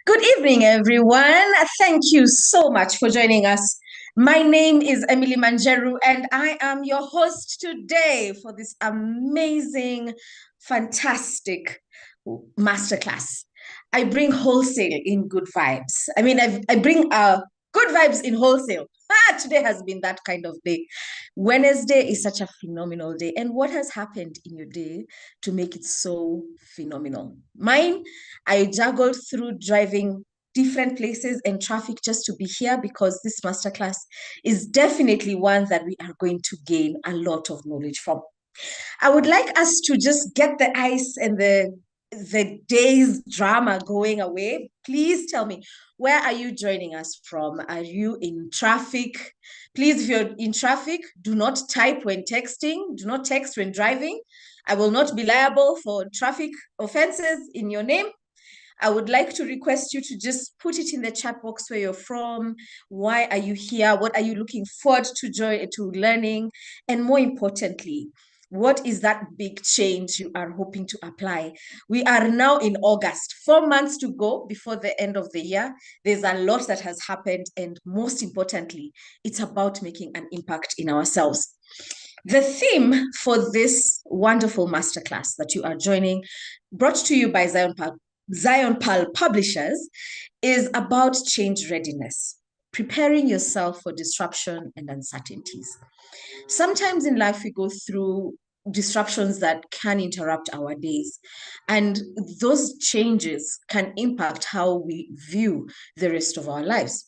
Good evening, everyone. Thank you so much for joining us. My name is Emily Manjeru, and I am your host today for this amazing, fantastic masterclass. I bring wholesale in good vibes. I bring good vibes in wholesale. Today has been that kind of day. Wednesday is such a phenomenal day. And what has happened in your day to make it so phenomenal? Mine, I juggled through driving different places and traffic just to be here because this masterclass is definitely one that we are going to gain a lot of knowledge from. I would like us to just get the ice and the day's drama going away. Please tell me, where are you joining us from? Are you in traffic? Please, if you're in traffic, do not type when texting. Do not text when driving. I will not be liable for traffic offenses in your name. I would like to request you to just put it in the chat box where you're from. Why are you here? What are you looking forward to learning? And more importantly, what is that big change you are hoping to apply? We are now in August, 4 months to go before the end of the year. There's a lot that has happened. And most importantly, it's about making an impact in ourselves. The theme for this wonderful masterclass that you are joining, brought to you by Zion Pal Publishers, is about change readiness, preparing yourself for disruption and uncertainties. Sometimes in life, we go through disruptions that can interrupt our days, and those changes can impact how we view the rest of our lives.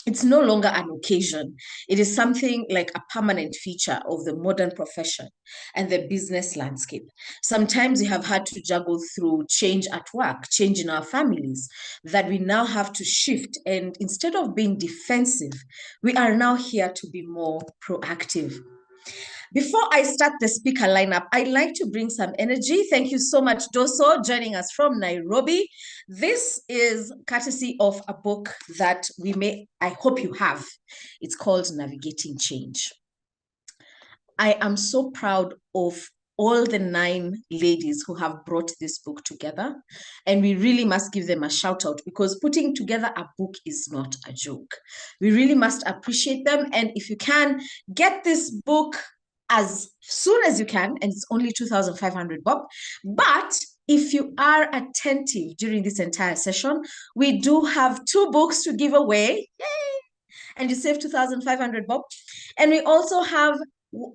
It's no longer an occasion. It is something like a permanent feature of the modern profession and the business landscape. Sometimes we have had to juggle through change at work, change in our families, that we now have to shift. And instead of being defensive, we are now here to be more proactive. Before I start the speaker lineup, I'd like to bring some energy. Thank you so much, Doso, joining us from Nairobi. This is courtesy of a book that I hope you have. It's called Navigating Change. I am so proud of all the 9 ladies who have brought this book together. And we really must give them a shout out because putting together a book is not a joke. We really must appreciate them. And if you can, get this book as soon as you can, and it's only 2,500 bob. But if you are attentive during this entire session, we do have 2 books to give away. Yay! And you save 2,500 bob. And we also have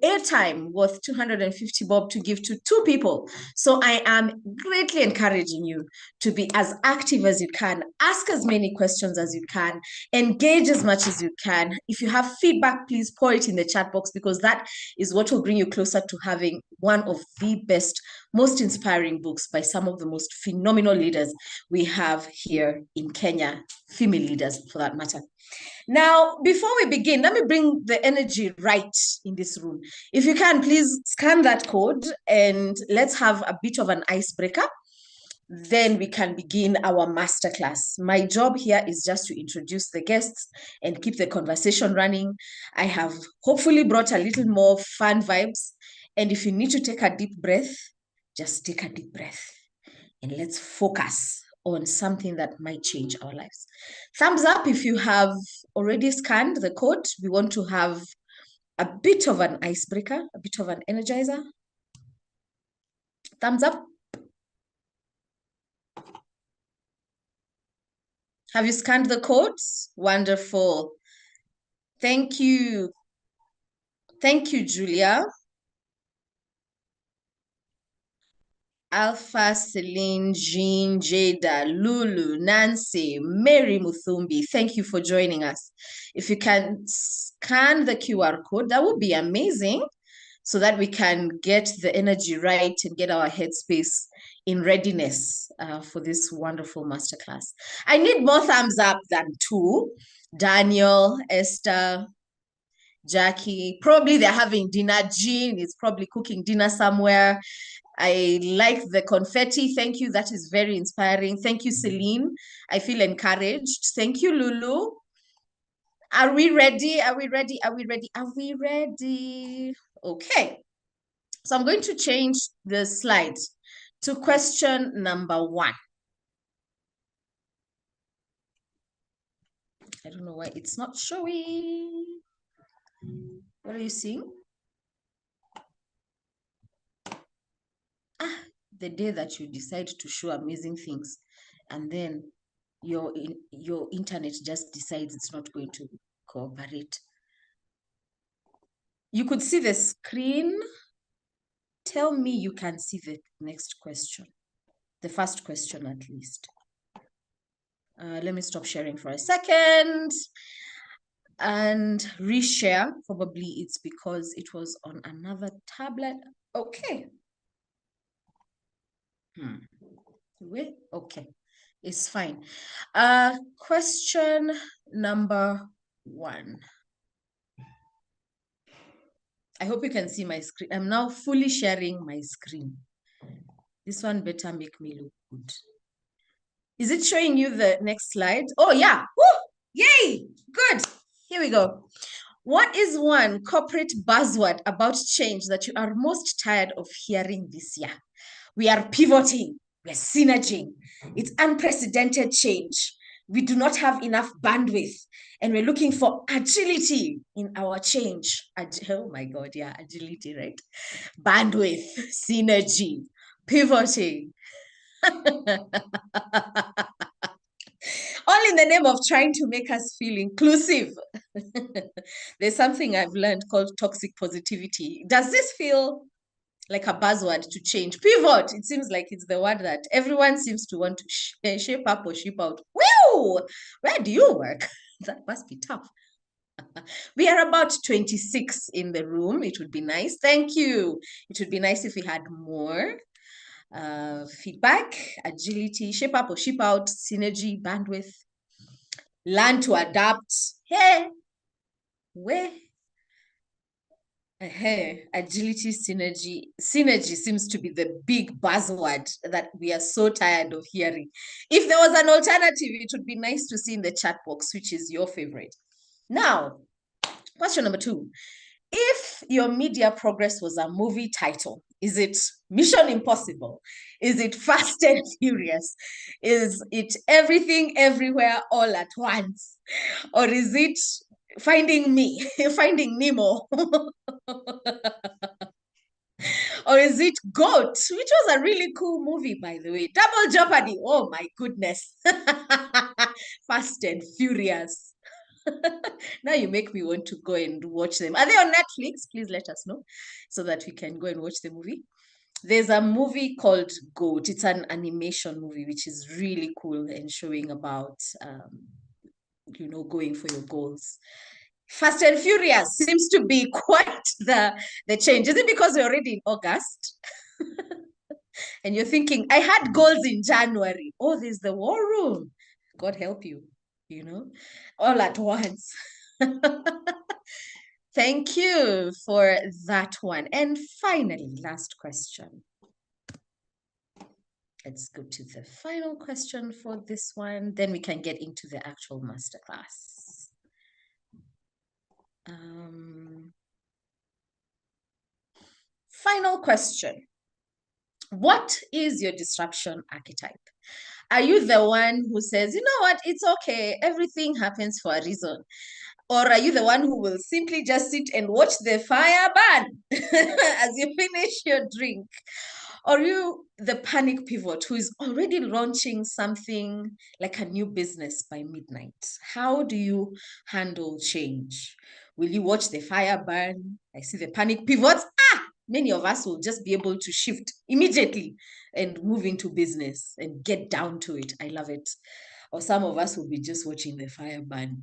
airtime worth 250 bob to give to 2 people. So I am greatly encouraging you to be as active as you can, ask as many questions as you can, engage as much as you can. If you have feedback, please pour it in the chat box because that is what will bring you closer to having one of the best, most inspiring books by some of the most phenomenal leaders we have here in Kenya, female leaders for that matter. Now, before we begin, let me bring the energy right in this room. If you can, please scan that code and let's have a bit of an icebreaker. Then we can begin our masterclass. My job here is just to introduce the guests and keep the conversation running. I have hopefully brought a little more fun vibes. And if you need to take a deep breath, just take a deep breath and let's focus on something that might change our lives. Thumbs up if you have already scanned the code. We want to have a bit of an icebreaker, a bit of an energizer. Thumbs up. Have you scanned the codes? Wonderful. Thank you. Thank you, Julia. Alpha, Celine, Jean, Jada, Lulu, Nancy, Mary Muthumbi, thank you for joining us. If you can scan the QR code, that would be amazing so that we can get the energy right and get our headspace in readiness for this wonderful masterclass. I need more thumbs up than 2. Daniel, Esther, Jackie, probably they're having dinner. Jean is probably cooking dinner somewhere. I like the confetti. Thank you. That is very inspiring. Thank you, Celine. I feel encouraged. Thank you, Lulu. Are we ready? Are we ready? Are we ready? Are we ready? Okay. So I'm going to change the slides to question number 1. I don't know why it's not showing. What are you seeing? Ah, the day that you decide to show amazing things, and then your internet just decides it's not going to cooperate. You could see the screen. Tell me you can see the next question. The first question, at least. Let me stop sharing for a second and reshare. Probably it's because it was on another tablet. Okay. Wait, okay. It's fine. Question number 1. I hope you can see my screen. I'm now fully sharing my screen. This one better make me look good. Is it showing you the next slide? Oh, yeah. Woo! Yay! Good. Here we go. What is one corporate buzzword about change that you are most tired of hearing this year? We are pivoting. We're synerging. It's unprecedented change. We do not have enough bandwidth, and we're looking for agility in our change. Oh my God, yeah, agility, right? Bandwidth, synergy, pivoting. All in the name of trying to make us feel inclusive. There's something I've learned called toxic positivity. Does this feel like a buzzword to change? Pivot, it seems like it's the word that everyone seems to want to shape up or ship out. Woo! Where do you work? That must be tough. We are about 26 in the room. It would be nice. Thank you. It would be nice if we had more feedback, agility, shape up or ship out, synergy, bandwidth, learn to adapt. Hey, where? Agility, synergy. Synergy seems to be the big buzzword that we are so tired of hearing. If there was an alternative, it would be nice to see in the chat box which is your favorite. Now, question number 2. If your media progress was a movie title, is it Mission Impossible? Is it Fast and Furious? Is it Everything Everywhere All at Once? Or is it Finding Me, Finding Nemo? Or is it GOAT, which was a really cool movie, by the way? Double Jeopardy. Oh my goodness. Fast and Furious. Now you make me want to go and watch them. Are they on Netflix? Please let us know so that we can go and watch the movie. There's a movie called GOAT. It's an animation movie, which is really cool and showing about, going for your goals. Fast and Furious seems to be quite the change. Is it because we're already in August? And you're thinking, I had goals in January. Oh, there's the war room. God help you, all at once. Thank you for that one. And finally, last question. Let's go to the final question for this one. Then we can get into the actual masterclass. Final question. What is your disruption archetype? Are you the one who says, you know what, it's okay, everything happens for a reason? Or are you the one who will simply just sit and watch the fire burn as you finish your drink? Or are you the panic pivot who is already launching something like a new business by midnight? How do you handle change? Will you watch the fire burn? I see the panic pivots. Many of us will just be able to shift immediately and move into business and get down to it. I love it. Or some of us will be just watching the fire burn.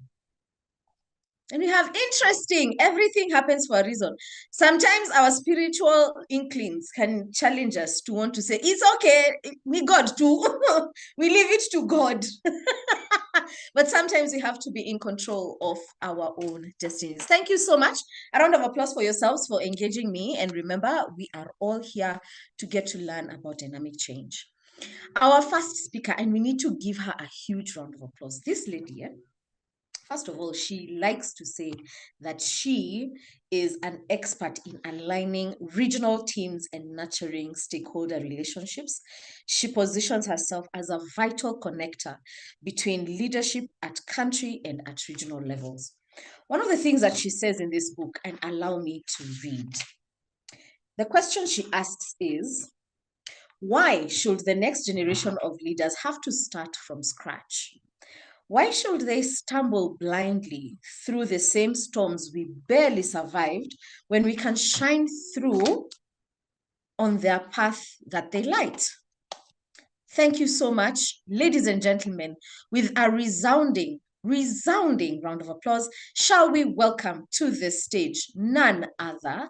And we have interesting, everything happens for a reason. Sometimes our spiritual inklings can challenge us to want to say, it's okay, me God too. We leave it to God. But sometimes we have to be in control of our own destinies. Thank you so much. A round of applause for yourselves for engaging me. And remember, we are all here to get to learn about dynamic change. Our first speaker, and we need to give her a huge round of applause. This lady, First of all, she likes to say that she is an expert in aligning regional teams and nurturing stakeholder relationships. She positions herself as a vital connector between leadership at country and at regional levels. One of the things that she says in this book, and allow me to read, the question she asks is, why should the next generation of leaders have to start from scratch? Why should they stumble blindly through the same storms we barely survived when we can shine through on their path that they light? Thank you so much, ladies and gentlemen. With a resounding round of applause, shall we welcome to the stage none other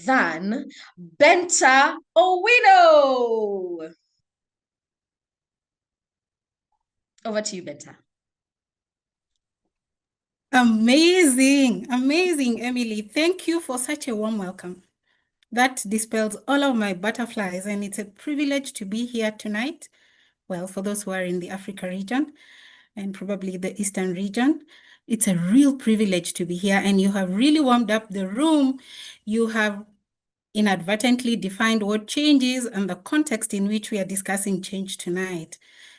than Benta Owino. Over to you, Benta. Amazing, amazing, Emily. Thank you for such a warm welcome. That dispels all of my butterflies, and it's a privilege to be here tonight. Well, for those who are in the Africa region and probably the Eastern region, it's a real privilege to be here, and you have really warmed up the room. You have inadvertently defined what change is and the context in which we are discussing change tonight.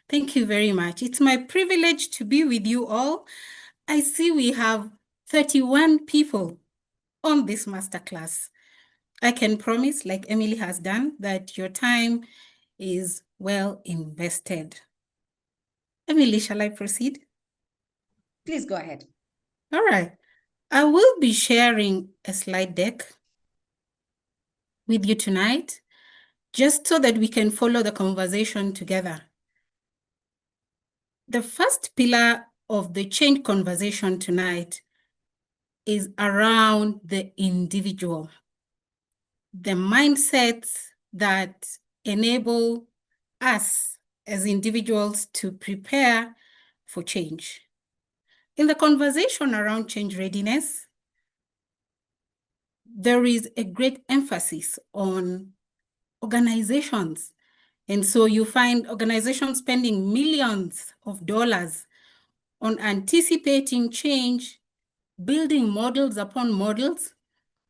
Thank you very much. It's my privilege to be with you all. I see we have 31 people on this masterclass. I can promise, like Emily has done, that your time is well invested. Emily, shall I proceed? Please go ahead. All right. I will be sharing a slide deck with you tonight, just so that we can follow the conversation together. The first pillar of the change conversation tonight is around the individual, the mindsets that enable us as individuals to prepare for change. In the conversation around change readiness, there is a great emphasis on organizations. And so you find organizations spending millions of dollars on anticipating change, building models upon models,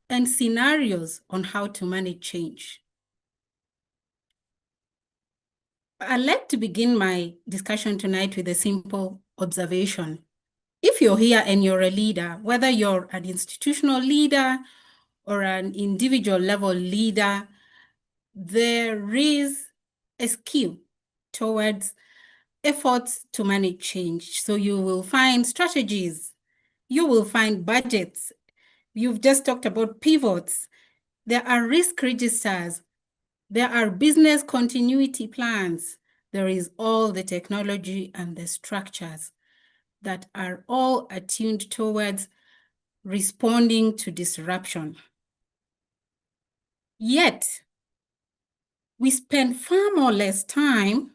and scenarios on how to manage change. I'd like to begin my discussion tonight with a simple observation. If you're here and you're a leader, whether you're an institutional leader or an individual level leader, there is a skill towards efforts to manage change. So you will find strategies, you will find budgets. You've just talked about pivots. There are risk registers. There are business continuity plans. There is all the technology and the structures that are all attuned towards responding to disruption. Yet, we spend far more less time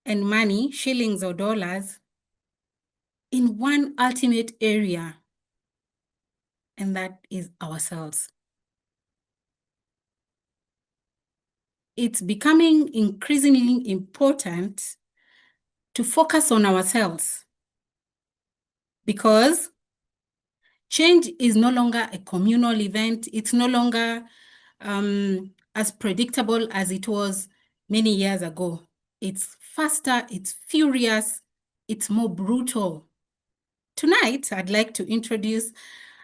and money, shillings or dollars, in one ultimate area, and that is ourselves. It's becoming increasingly important to focus on ourselves because change is no longer a communal event. It's no longer as predictable as it was many years ago. It's faster, it's furious, it's more brutal. Tonight, I'd like to introduce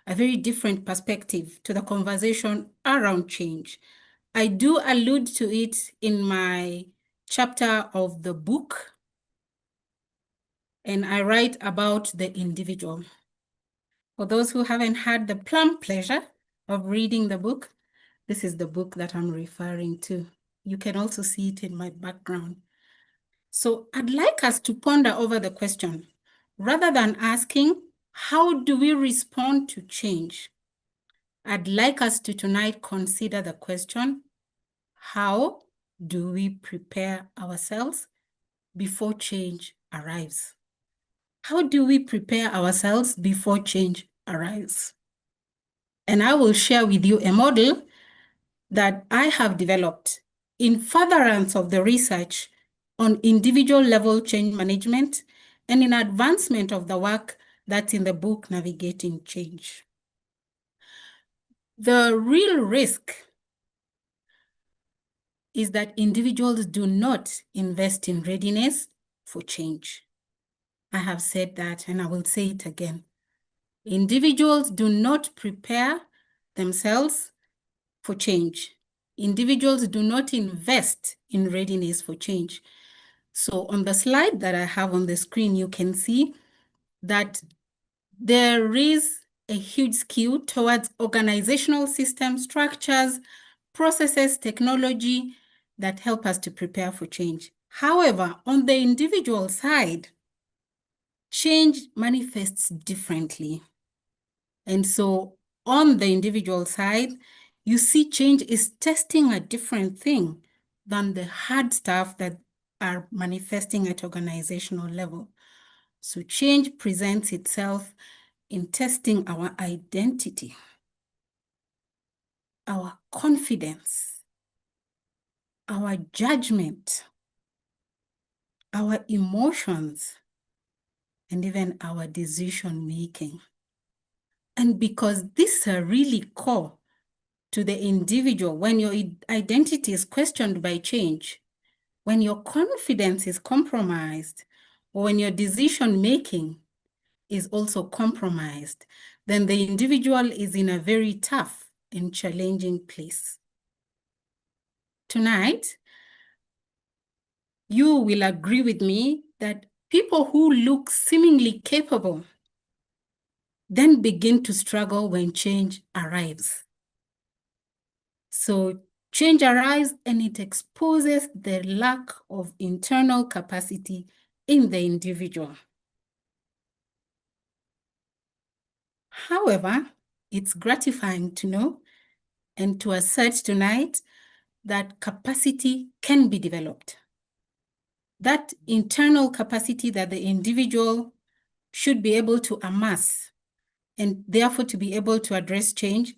a very different perspective to the conversation around change. I do allude to it in my chapter of the book, and I write about the individual. For those who haven't had the plum pleasure of reading the book, this is the book that I'm referring to. You can also see it in my background. So I'd like us to ponder over the question, rather than asking, how do we respond to change? I'd like us to tonight consider the question, how do we prepare ourselves before change arrives? How do we prepare ourselves before change arrives? And I will share with you a model that I have developed in furtherance of the research on individual level change management and in advancement of the work That's in the book, Navigating Change. The real risk is that individuals do not invest in readiness for change. I have said that, and I will say it again. Individuals do not prepare themselves for change. Individuals do not invest in readiness for change. So on the slide that I have on the screen, you can see that there is a huge skew towards organizational system structures, processes, technology that help us to prepare for change. However, on the individual side, change manifests differently. And so on the individual side, you see change is testing a different thing than the hard stuff that are manifesting at organizational level. So change presents itself in testing our identity, our confidence, our judgment, our emotions, and even our decision making. And because these are really core to the individual, when your identity is questioned by change, when your confidence is compromised, or when your decision making is also compromised, then the individual is in a very tough and challenging place. Tonight, you will agree with me that people who look seemingly capable then begin to struggle when change arrives. So change arrives and it exposes the lack of internal capacity in the individual. However, it's gratifying to know and to assert tonight that capacity can be developed. That internal capacity that the individual should be able to amass and therefore to be able to address change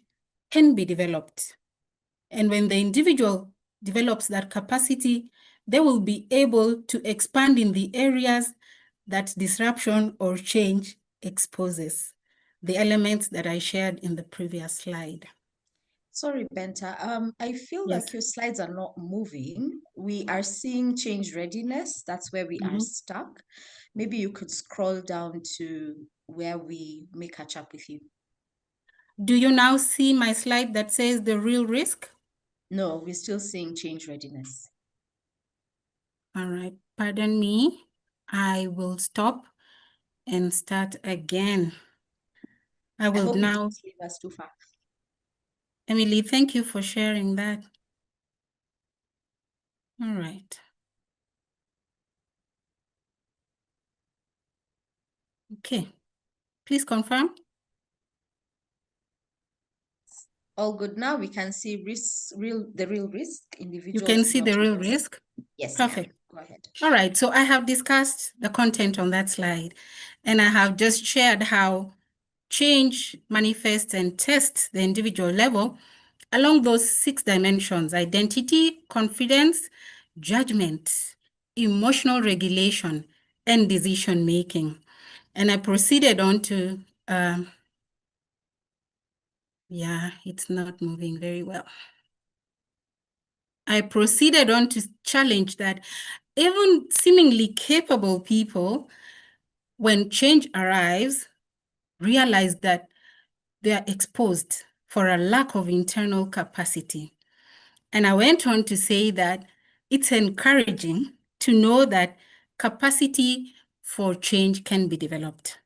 can be developed. And when the individual develops that capacity, they will be able to expand in the areas that disruption or change exposes, the elements that I shared in the previous slide. Sorry, Benta. I feel Yes. like your slides are not moving. We are seeing change readiness. That's where we are stuck. Maybe you could scroll down to where we may catch up with you. Do you now see my slide that says the real risk? No, we're still seeing change readiness. All right, pardon me. I will stop and start again. I will hope you now, didn't leave us too far. Emily, thank you for sharing that. All right. Okay, please confirm. All good now. We can see the real risk, You individuals can see not the real investing. risk. Yes, Perfect. ma'am. Go ahead. All right, so I have discussed the content on that slide, and I have just shared how change manifests and tests the individual level along those 6 dimensions: identity, confidence, judgment, emotional regulation, and decision making. And I proceeded on to, yeah, it's not moving very well. I proceeded on to challenge that even seemingly capable people, when change arrives, realize that they are exposed for a lack of internal capacity. And I went on to say that it's encouraging to know that capacity for change can be developed,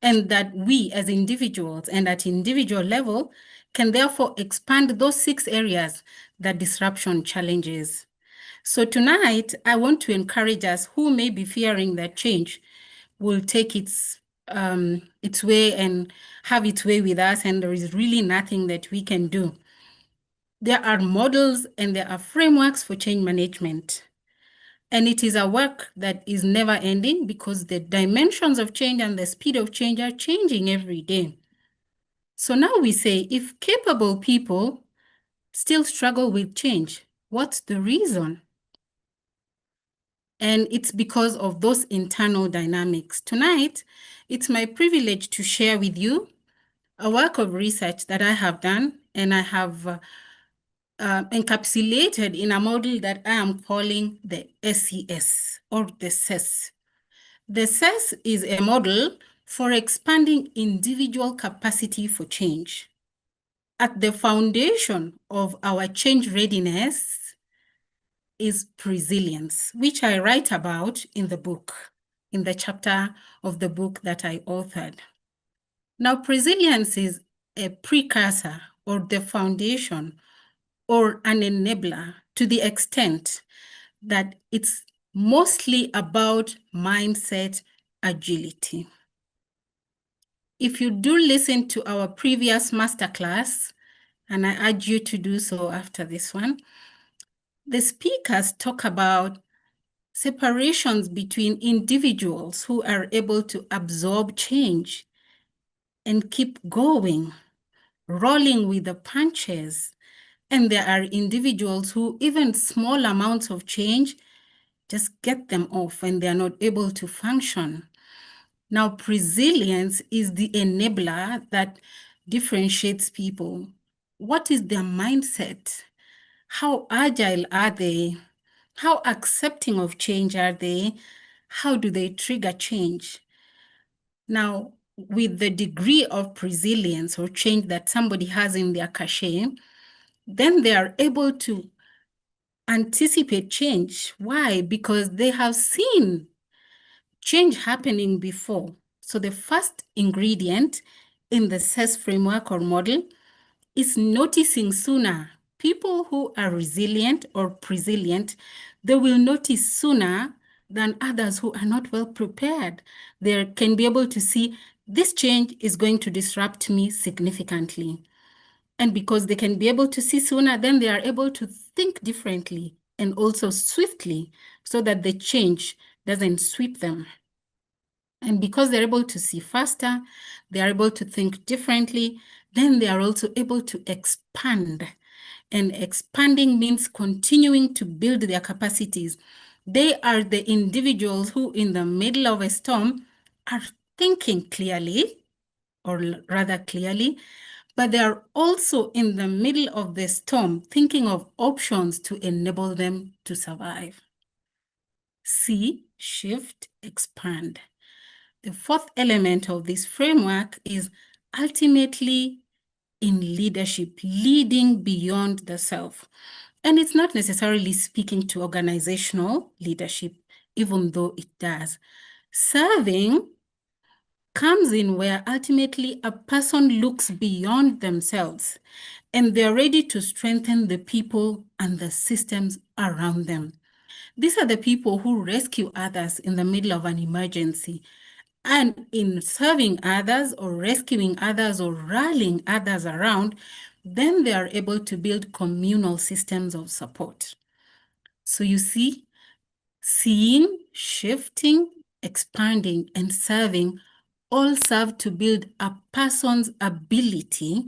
and that we as individuals and at individual level can therefore expand those 6 areas that disruption challenges. So tonight, I want to encourage us who may be fearing that change will take its way and have its way with us, and there is really nothing that we can do. There are models and there are frameworks for change management. And it is a work that is never ending because the dimensions of change and the speed of change are changing every day. So now we say, if capable people still struggle with change, what's the reason? And it's because of those internal dynamics. Tonight, it's my privilege to share with you a work of research that I have done, and I have encapsulated in a model that I am calling the SES, or the SES. The SES is a model for expanding individual capacity for change. At the foundation of our change readiness is resilience, which I write about in the book, in the chapter of the book that I authored. Now, resilience is a precursor or the foundation or an enabler to the extent that it's mostly about mindset agility. If you do listen to our previous masterclass, and I urge you to do so after this one, the speakers talk about separations between individuals who are able to absorb change and keep going, rolling with the punches. And there are individuals who even small amounts of change just get them off and they're not able to function. Now, resilience is the enabler that differentiates people. What is their mindset? How agile are they? How accepting of change are they? How do they trigger change? Now, with the degree of resilience or change that somebody has in their cachet, then they are able to anticipate change. Why? Because they have seen change happening before. So the first ingredient in the SES framework or model is noticing sooner. People who are resilient or resilient, they will notice sooner than others who are not well prepared. They can be able to see this change is going to disrupt me significantly. And because they can be able to see sooner, then they are able to think differently and also swiftly so that the change doesn't sweep them. And because they're able to see faster, they are able to think differently, then they are also able to expand. And expanding means continuing to build their capacities. They are the individuals who, in the middle of a storm, are thinking clearly, or rather clearly, but they are also in the middle of the storm thinking of options to enable them to survive. C, shift, expand. The fourth element of this framework is ultimately in leadership, leading beyond the self. And it's not necessarily speaking to organizational leadership, even though it does. Serving comes in where ultimately a person looks beyond themselves and they're ready to strengthen the people and the systems around them. These are the people who rescue others in the middle of an emergency. And in serving others or rescuing others or rallying others around, then they are able to build communal systems of support. So you see, seeing, shifting, expanding, and serving all serve to build a person's ability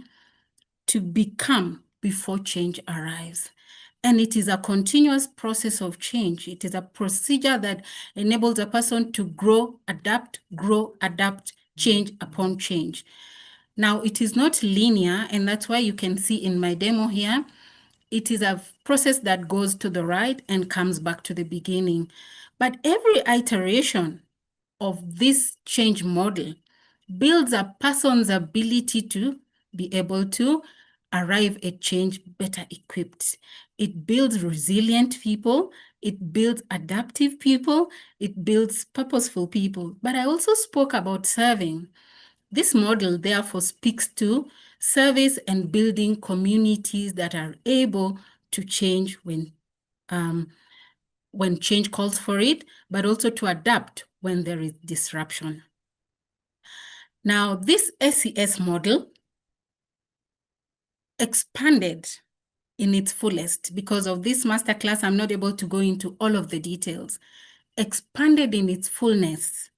to become before change arrives. And it is a continuous process of change. It is a procedure that enables a person to grow, adapt, change upon change. Now, it is not linear, and that's why you can see in my demo here, it is a process that goes to the right and comes back to the beginning. But every iteration of this change model builds a person's ability to be able to arrive at change better equipped. It builds resilient people, it builds adaptive people, it builds purposeful people. But I also spoke about serving. This model therefore speaks to service and building communities that are able to change when change calls for it, but also to adapt when there is disruption. Now, this SES model expanded in its fullest. Because of this masterclass, I'm not able to go into all of the details. Expanded in its fullness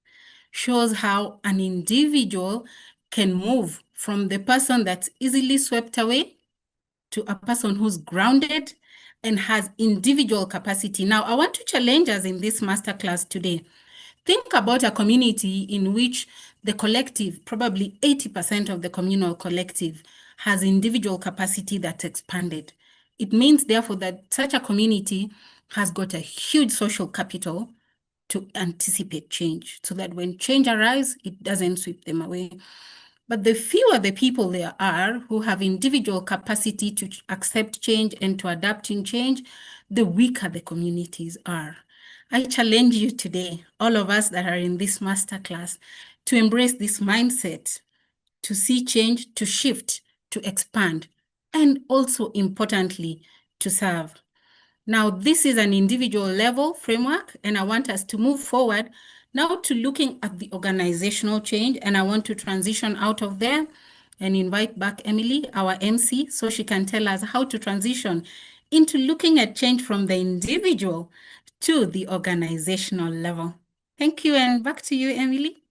shows how an individual can move from the person that's easily swept away to a person who's grounded and has individual capacity. Now, I want to challenge us in this masterclass today. Think about a community in which the collective, probably 80% of the communal collective, has individual capacity that's expanded. It means, therefore, that such a community has got a huge social capital to anticipate change, so that when change arrives, it doesn't sweep them away. But the fewer the people there are who have individual capacity to accept change and to adapt in change, the weaker the communities are. I challenge you today, all of us that are in this masterclass, to embrace this mindset, to see change, to shift, to expand, and also importantly, to serve. Now, this is an individual level framework, and I want us to move forward now to looking at the organizational change, and I want to transition out of there and invite back Emily, our MC, so she can tell us how to transition into looking at change from the individual to the organizational level. Thank you, and back to you, Emily.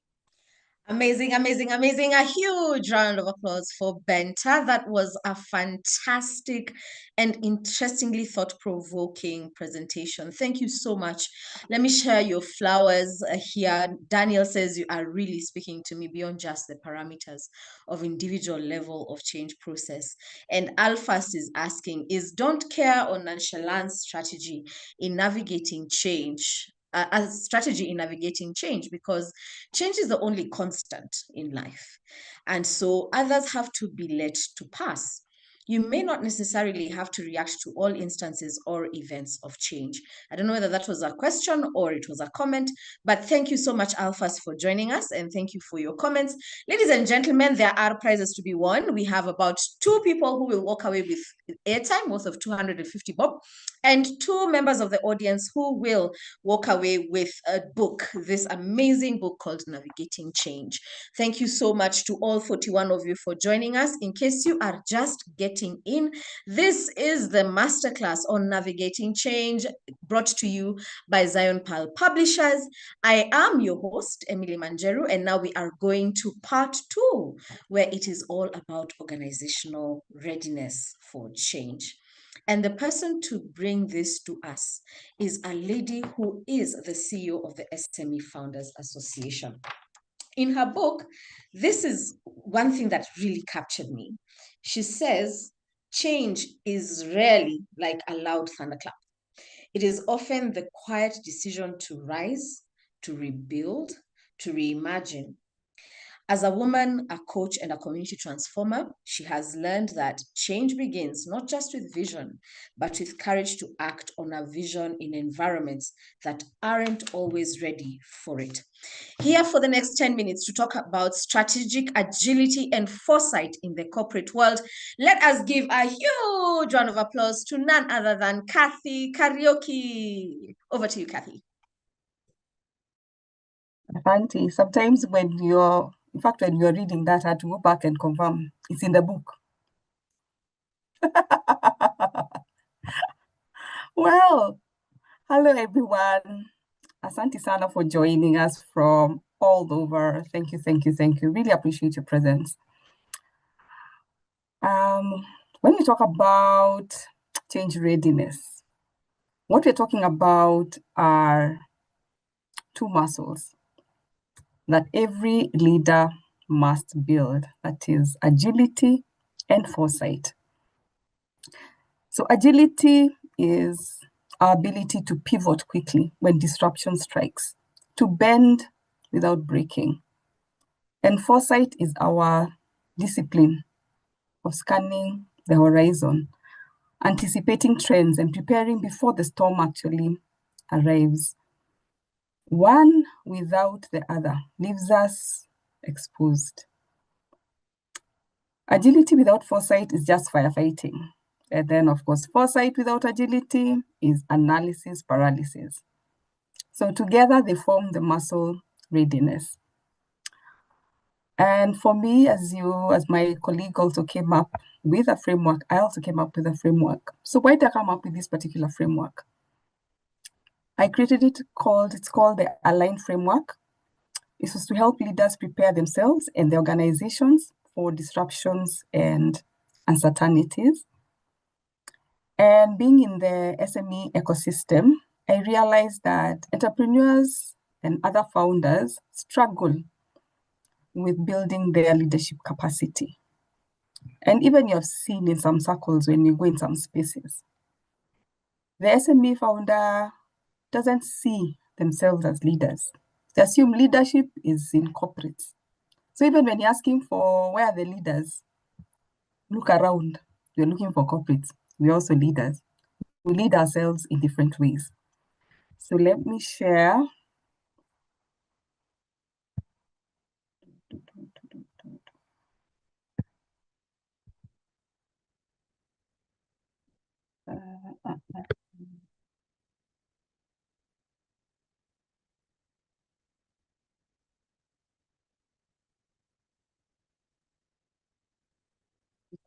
Amazing, amazing, amazing. A huge round of applause for Benta. That was a fantastic and interestingly thought-provoking presentation. Thank you so much. Let me share your flowers here. Daniel says you are really speaking to me beyond just the parameters of individual level of change process. And Alphas is asking, is don't care or nonchalance strategy in navigating change? A strategy in navigating change, because change is the only constant in life. And so others have to be let to pass. You may not necessarily have to react to all instances or events of change. I don't know whether that was a question or it was a comment, but thank you so much, Alphas, for joining us, and thank you for your comments. Ladies and gentlemen, there are prizes to be won. We have about 2 people who will walk away with airtime worth of 250 bob, and 2 members of the audience who will walk away with a book, this amazing book called Navigating Change. Thank you so much to all 41 of you for joining us. In case you are just getting in, this is the masterclass on Navigating Change, brought to you by Zion Pearl Publishers. I am your host, Emily Manjeru, and now we are going to part 2, where it is all about organizational readiness for change. And the person to bring this to us is a lady who is the CEO of the SME Founders Association. In her book, this is one thing that really captured me. She says, change is rarely like a loud thunderclap. It is often the quiet decision to rise, to rebuild, to reimagine. As a woman, a coach, and a community transformer, she has learned that change begins not just with vision, but with courage to act on a vision in environments that aren't always ready for it. Here for the next 10 minutes to talk about strategic agility and foresight in the corporate world, let us give a huge round of applause to none other than Kathy Kariuki. Over to you, Kathy. Auntie, sometimes when you're reading that, I had to go back and confirm it's in the book. Well, hello everyone. Asante sana for joining us from all over. Thank you, thank you, thank you. Really appreciate your presence. When we talk about change readiness, what we're talking about are 2 muscles that every leader must build, that is agility and foresight. So agility is our ability to pivot quickly when disruption strikes, to bend without breaking. And foresight is our discipline of scanning the horizon, anticipating trends and preparing before the storm actually arrives. One without the other leaves us exposed. Agility without foresight is just firefighting. And then, of course, foresight without agility is analysis paralysis. So together they form the muscle readiness. And for me, as my colleague also came up with a framework, I also came up with a framework. So why did I come up with this particular framework? I created it's called the Align Framework. This was to help leaders prepare themselves and their organizations for disruptions and uncertainties. And being in the SME ecosystem, I realized that entrepreneurs and other founders struggle with building their leadership capacity. And even you've seen in some circles when you go in some spaces, the SME founder doesn't see themselves as leaders. They assume leadership is in corporates. So even when you're asking for where are the leaders, look around. We're looking for corporates. We're also leaders. We lead ourselves in different ways. So let me share.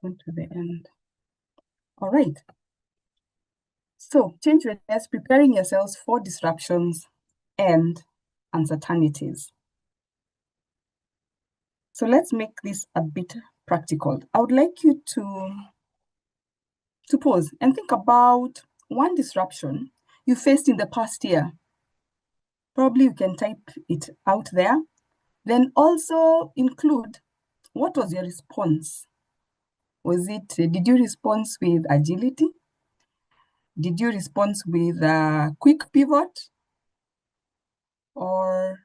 To the end. All right. So change readiness, preparing yourselves for disruptions and uncertainties. So let's make this a bit practical. I would like you to pause and think about one disruption you faced in the past year. Probably you can type it out there. Then also include, what was your response? Did you respond with agility? Did you respond with a quick pivot? Or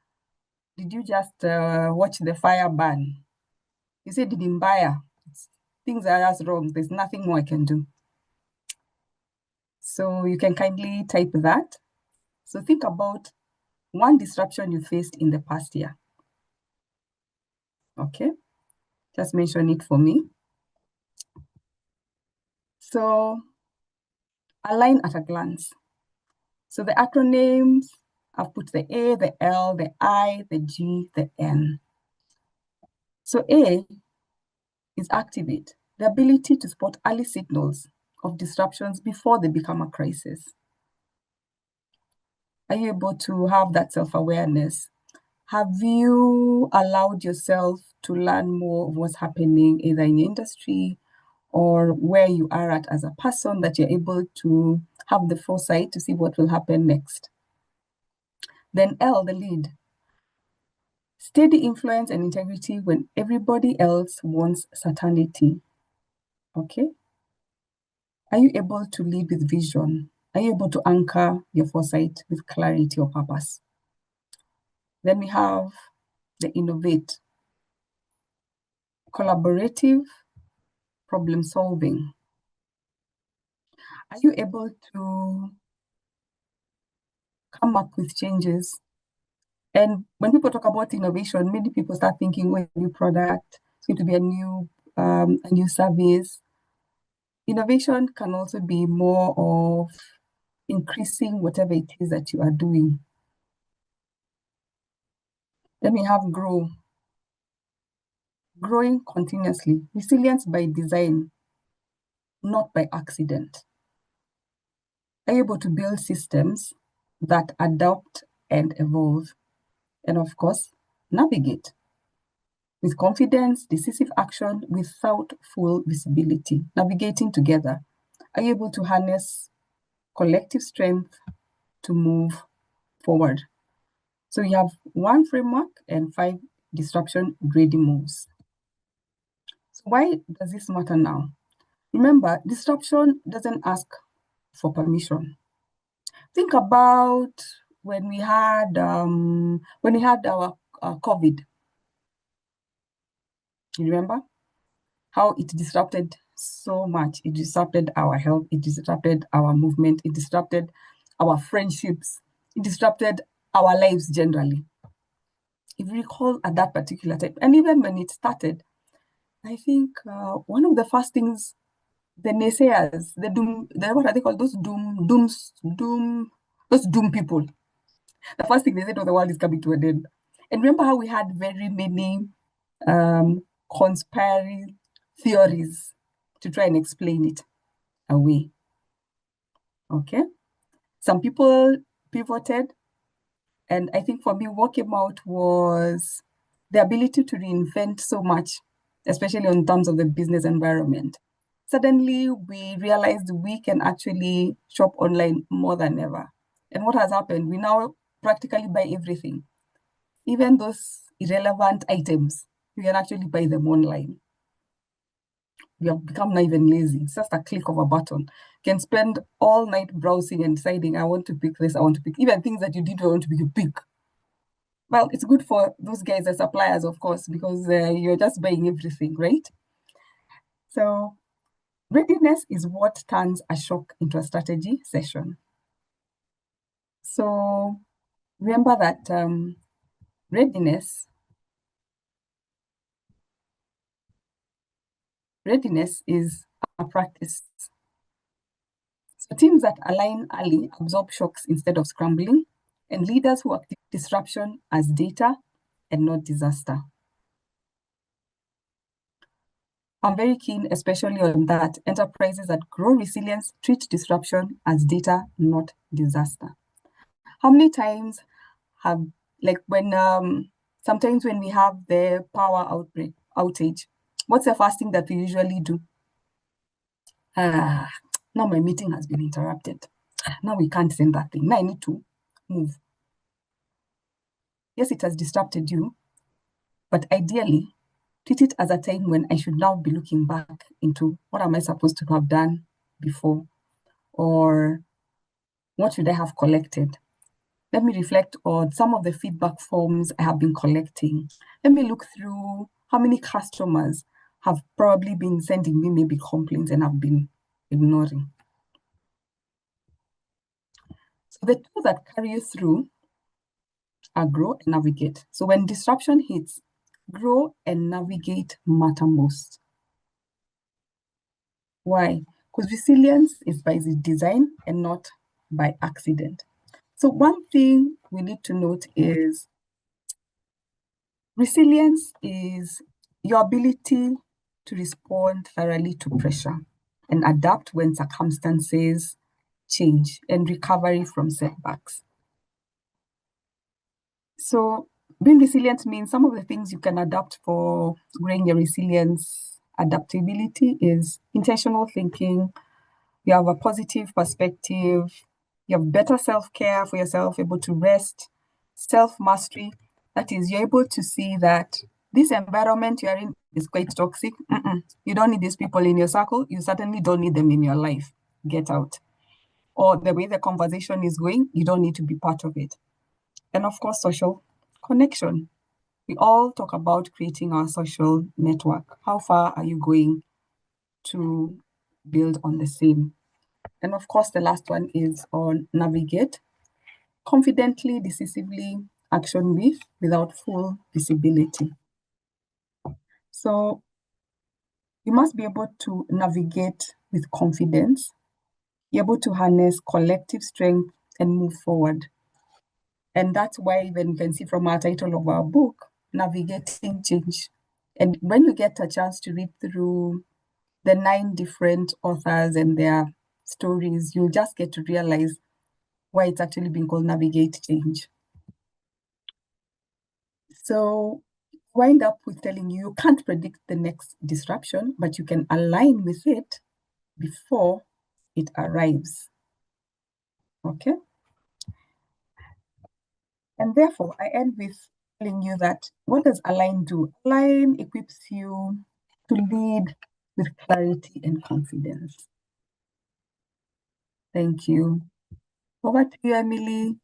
did you just watch the fire burn? You said Didimbaya. Things are just wrong. There's nothing more I can do. So you can kindly type that. So think about one disruption you faced in the past year. Okay, just mention it for me. So align at a glance. So the acronyms, I've put the A, the L, the I, the G, the N. So A is activate, the ability to spot early signals of disruptions before they become a crisis. Are you able to have that self-awareness? Have you allowed yourself to learn more of what's happening either in your industry or where you are at as a person, that you're able to have the foresight to see what will happen next? Then L, the lead. Steady influence and integrity when everybody else wants certainty. Okay? Are you able to lead with vision? Are you able to anchor your foresight with clarity or purpose? Then we have the innovate. Collaborative problem solving. Are you able to come up with changes? And when people talk about innovation, many people start thinking, well, a new product, it's going to be a new service. Innovation can also be more of increasing whatever it is that you are doing. Then we have grow. Growing continuously. Resilience by design, not by accident. Are you able to build systems that adapt and evolve? And of course, navigate with confidence, decisive action without full visibility, navigating together. Are you able to harness collective strength to move forward? So you have one framework and 5 disruption-ready moves. So why does this matter now? Remember, disruption doesn't ask for permission. Think about when we had our COVID. You remember how it disrupted so much? It disrupted our health. It disrupted our movement. It disrupted our friendships. It disrupted our lives generally. If you recall at that particular time, and even when it started, I think one of the first things the naysayers, what are they called? Those doom people. The first thing they said was the world is coming to an end. And remember how we had very many conspiracy theories to try and explain it away. Okay. Some people pivoted. And I think for me, what came out was the ability to reinvent so much, especially in terms of the business environment. suddenly we realized we can actually shop online more than ever. And what has happened? We now practically buy everything. Even those irrelevant items, you can actually buy them online. We have become not even lazy. It's just a click of a button. You can spend all night browsing and deciding, I want to pick this, I want to pick, even things that you didn't want to pick, you pick. Well, it's good for those guys, the suppliers, of course, because you're just buying everything, right? So readiness is what turns a shock into a strategy session. So remember that readiness is a practice. So teams that align early absorb shocks instead of scrambling, and leaders who activate disruption as data and not disaster. I'm very keen, especially on that. Enterprises that grow resilience treat disruption as data, not disaster. How many times have, like when, sometimes when we have the power outage, what's the first thing that we usually do? Now my meeting has been interrupted. Now we can't send that thing. Now I need to move. Yes, it has disrupted you, but ideally, treat it as a time when I should now be looking back into what am I supposed to have done before, or what should I have collected? Let me reflect on some of the feedback forms I have been collecting. Let me look through how many customers have probably been sending me maybe complaints and I've been ignoring. So the tools that carry you through are grow and navigate. So when disruption hits, grow and navigate matter most. Why? Because resilience is by design and not by accident. So one thing we need to note is resilience is your ability to respond thoroughly to pressure and adapt when circumstances change and recovery from setbacks. So being resilient means some of the things you can adapt for growing your resilience. Adaptability is intentional thinking. You have a positive perspective. You have better self-care for yourself, able to rest, self-mastery. That is, you're able to see that this environment you're in is quite toxic. You don't need these people in your circle. You certainly don't need them in your life. Get out. Or the way the conversation is going, you don't need to be part of it. And of course, social connection. We all talk about creating our social network. How far are you going to build on the same? And of course, the last one is on navigate. Confidently, decisively, action without full visibility. So you must be able to navigate with confidence, be able to harness collective strength and move forward. And that's why even you can see from our title of our book, Navigating Change. And when you get a chance to read through the 9 different authors and their stories, you'll just get to realize why it's actually been called Navigate Change. So wind up with telling you, you can't predict the next disruption, but you can align with it before it arrives. Okay? And therefore, I end with telling you that what does align do? Align equips you to lead with clarity and confidence. Thank you. Over to you, Emily.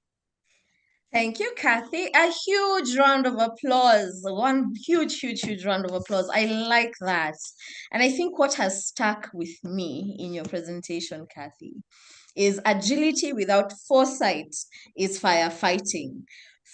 Thank you, Kathy. A huge round of applause. One huge round of applause. I like that. And I think what has stuck with me in your presentation, Kathy, is agility without foresight is firefighting.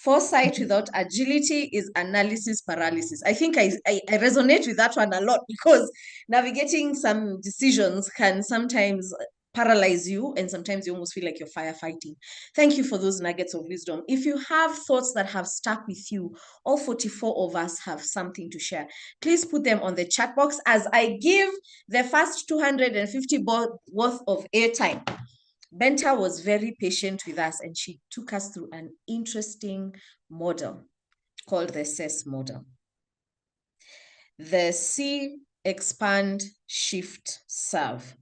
Foresight without agility is analysis paralysis. I think I resonate with that one a lot because navigating some decisions can sometimes paralyze you, and sometimes you almost feel like you're firefighting. Thank you for those nuggets of wisdom. If you have thoughts that have stuck with you, all 44 of us have something to share. Please put them on the chat box as I give the first 250 worth of airtime. Benta was very patient with us and she took us through an interesting model called the CES model. The C expand, shift, serve.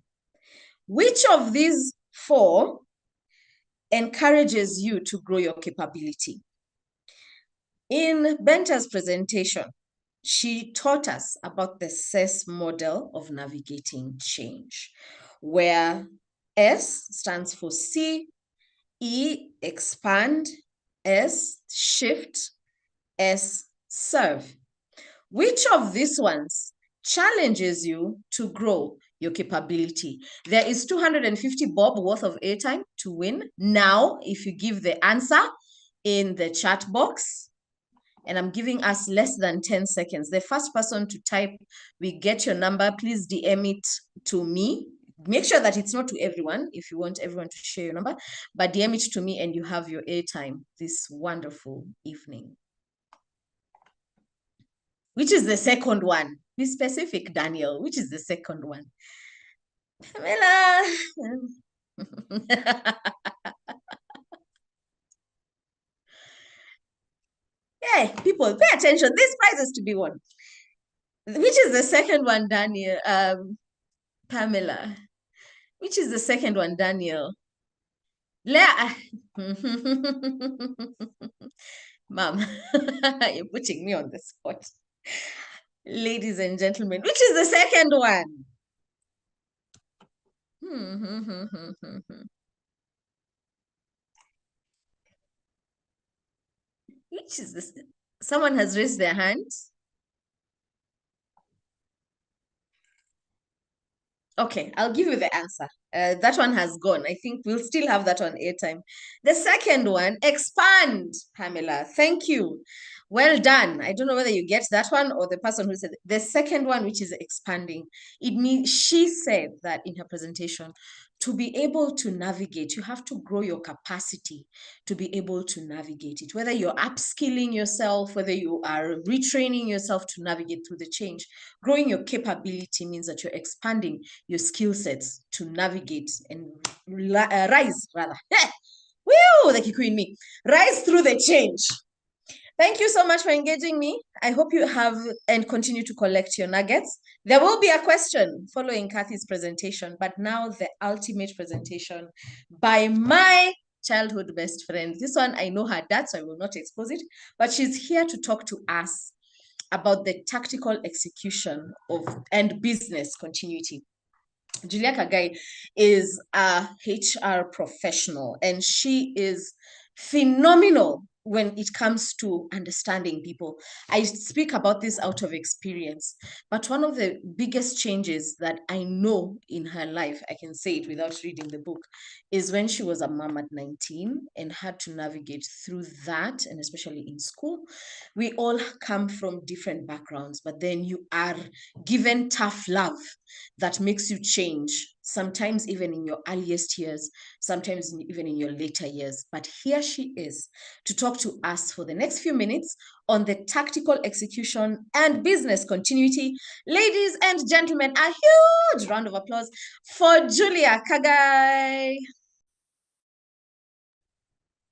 Which of these four encourages you to grow your capability? In Benta's presentation, she taught us about the SES model of navigating change, where S stands for see, E, expand, S, shift, S, serve. Which of these ones challenges you to grow your capability? There is 250 bob worth of airtime to win now if you give the answer in the chat box. And I'm giving us less than 10 seconds. The first person to type, we get your number, please DM it to me. Make sure that it's not to everyone if you want everyone to share your number, but DM it to me and you have your airtime this wonderful evening. Which is the second one? Be specific, Daniel. Which is the second one? Pamela. Hey, people, pay attention. This prize is to be won. Which is the second one, Daniel? Pamela. Which is the second one, Daniel? Leah. Mom, you're putting me on the spot. Ladies and gentlemen, which is the second one? Which is this? Someone has raised their hand. Okay, I'll give you the answer. That one has gone. I think we'll still have that on airtime. The second one, expand, Pamela. Thank you. Well done. I don't know whether you get that one or the person who said it. The second one, which is expanding. It means she said that in her presentation, to be able to navigate, you have to grow your capacity to be able to navigate it. Whether you're upskilling yourself, whether you are retraining yourself to navigate through the change, growing your capability means that you're expanding your skill sets to navigate and rise, rather. Woo, the Kikuyu in me. Rise through the change. Thank you so much for engaging me. I hope you have and continue to collect your nuggets. There will be a question following Kathy's presentation, but now the ultimate presentation by my childhood best friend. This one, I know her dad, so I will not expose it, but she's here to talk to us about the tactical execution of and business continuity. Julia Kagai is a HR professional, and she is phenomenal when it comes to understanding people. I speak about this out of experience, but one of the biggest changes that I know in her life, I can say it without reading the book, is when she was a mom at 19 and had to navigate through that, and especially in school. We all come from different backgrounds, but then you are given tough love that makes you change, sometimes even in your earliest years, sometimes even in your later years. But here she is to talk to us for the next few minutes on the tactical execution and business continuity. Ladies and gentlemen, a huge round of applause for Julia Kagai.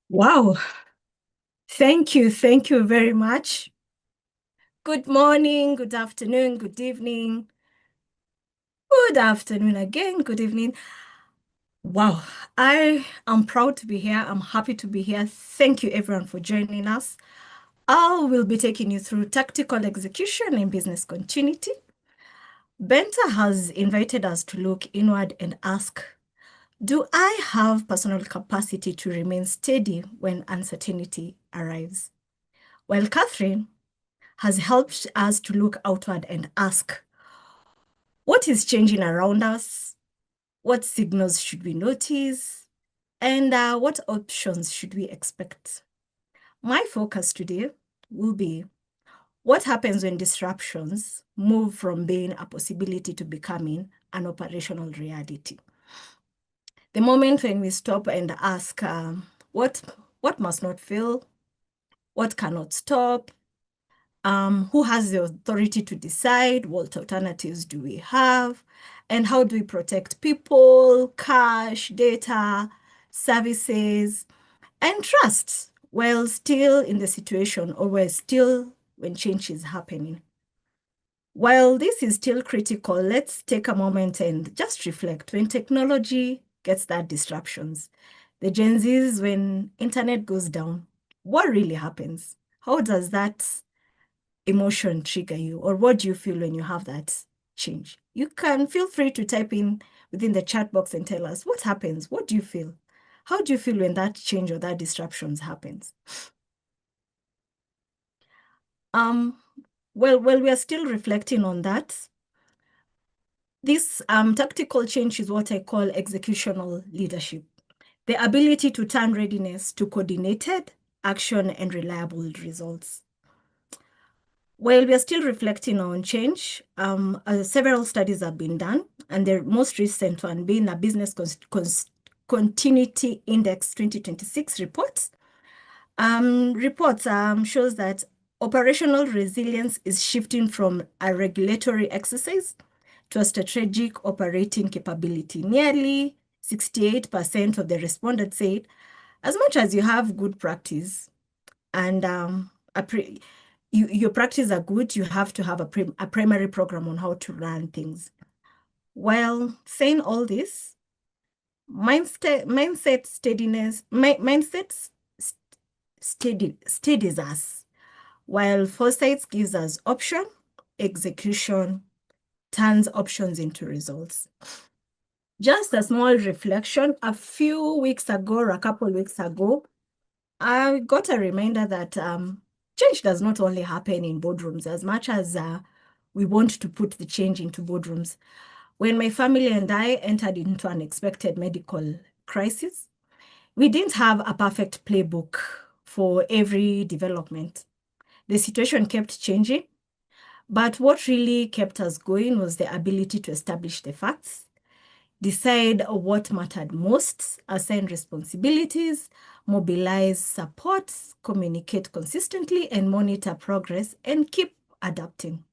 Wow. Thank you very much. Good morning, good afternoon, good evening. Good afternoon again, good evening. Wow, I am proud to be here. I'm happy to be here. Thank you everyone for joining us. I will be taking you through tactical execution and business continuity. Benta has invited us to look inward and ask, do I have personal capacity to remain steady when uncertainty arrives? While Catherine has helped us to look outward and ask, what is changing around us? What signals should we notice? And what options should we expect? My focus today will be what happens when disruptions move from being a possibility to becoming an operational reality. The moment when we stop and ask what must not fail, what cannot stop, who has the authority to decide, what alternatives do we have, and how do we protect people, cash, data, services, and trust while still in the situation or while still when change is happening. While this is still critical, let's take a moment and just reflect. When technology gets that disruptions, the Gen Zs, when internet goes down, what really happens? How does that emotion trigger you? Or what do you feel when you have that change? You can feel free to type in within the chat box and tell us what happens. What do you feel? How do you feel when that change or that disruptions happens? Well, we are still reflecting on that. This tactical change is what I call executional leadership. The ability to turn readiness to coordinated action and reliable results. While we are still reflecting on change, several studies have been done, and the most recent one being a Business Continuity Index 2026 report. Reports shows that operational resilience is shifting from a regulatory exercise to a strategic operating capability. Nearly 68% of the respondents said, as much as you have good practice and your practice are good, you have to have a primary program on how to run things. While saying all this, mindset steadies us, while foresight gives us option, execution turns options into results. Just a small reflection, a few weeks ago, or a couple of weeks ago, I got a reminder that change does not only happen in boardrooms, as much as we want to put the change into boardrooms. When my family and I entered into an unexpected medical crisis, we didn't have a perfect playbook for every development. The situation kept changing, but what really kept us going was the ability to establish the facts, decide what mattered most, assign responsibilities, mobilize support, communicate consistently, and monitor progress, and keep adapting.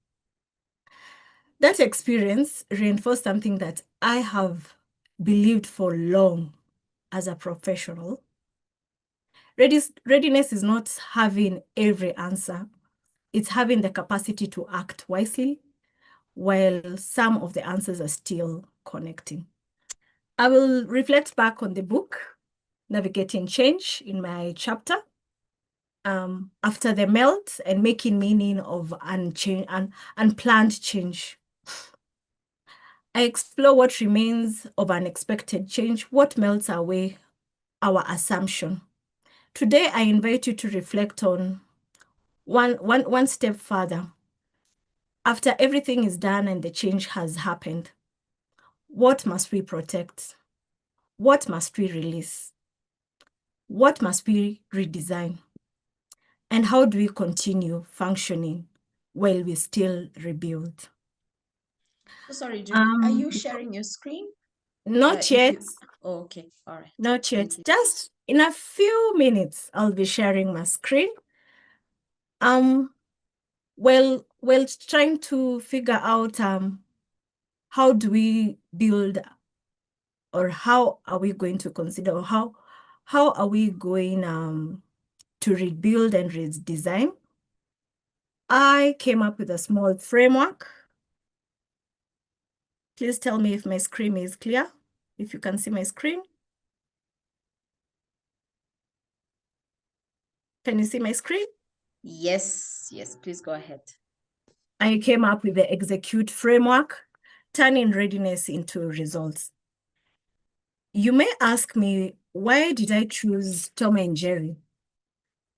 That experience reinforced something that I have believed for long as a professional. Readiness is not having every answer. It's having the capacity to act wisely while some of the answers are still connecting. I will reflect back on the book, Navigating Change, in my chapter, after the melt and making meaning of unplanned change. I explore what remains of unexpected change, what melts away our assumption. Today, I invite you to reflect on one step further. After everything is done and the change has happened, what must we protect? What must we release? What must we redesign? And how do we continue functioning while we still rebuild? So sorry, Julie, are you sharing your screen? Not yet. Oh, okay, all right. Not yet. Thank you. Just in a few minutes, I'll be sharing my screen. Well, trying to figure out how do we build, or how are we going to consider, or how are we going to rebuild and redesign? I came up with a small framework. Please tell me if my screen is clear, if you can see my screen. Can you see my screen? Yes, please go ahead. I came up with the execute framework, turning readiness into results. You may ask me, why did I choose Tom and Jerry?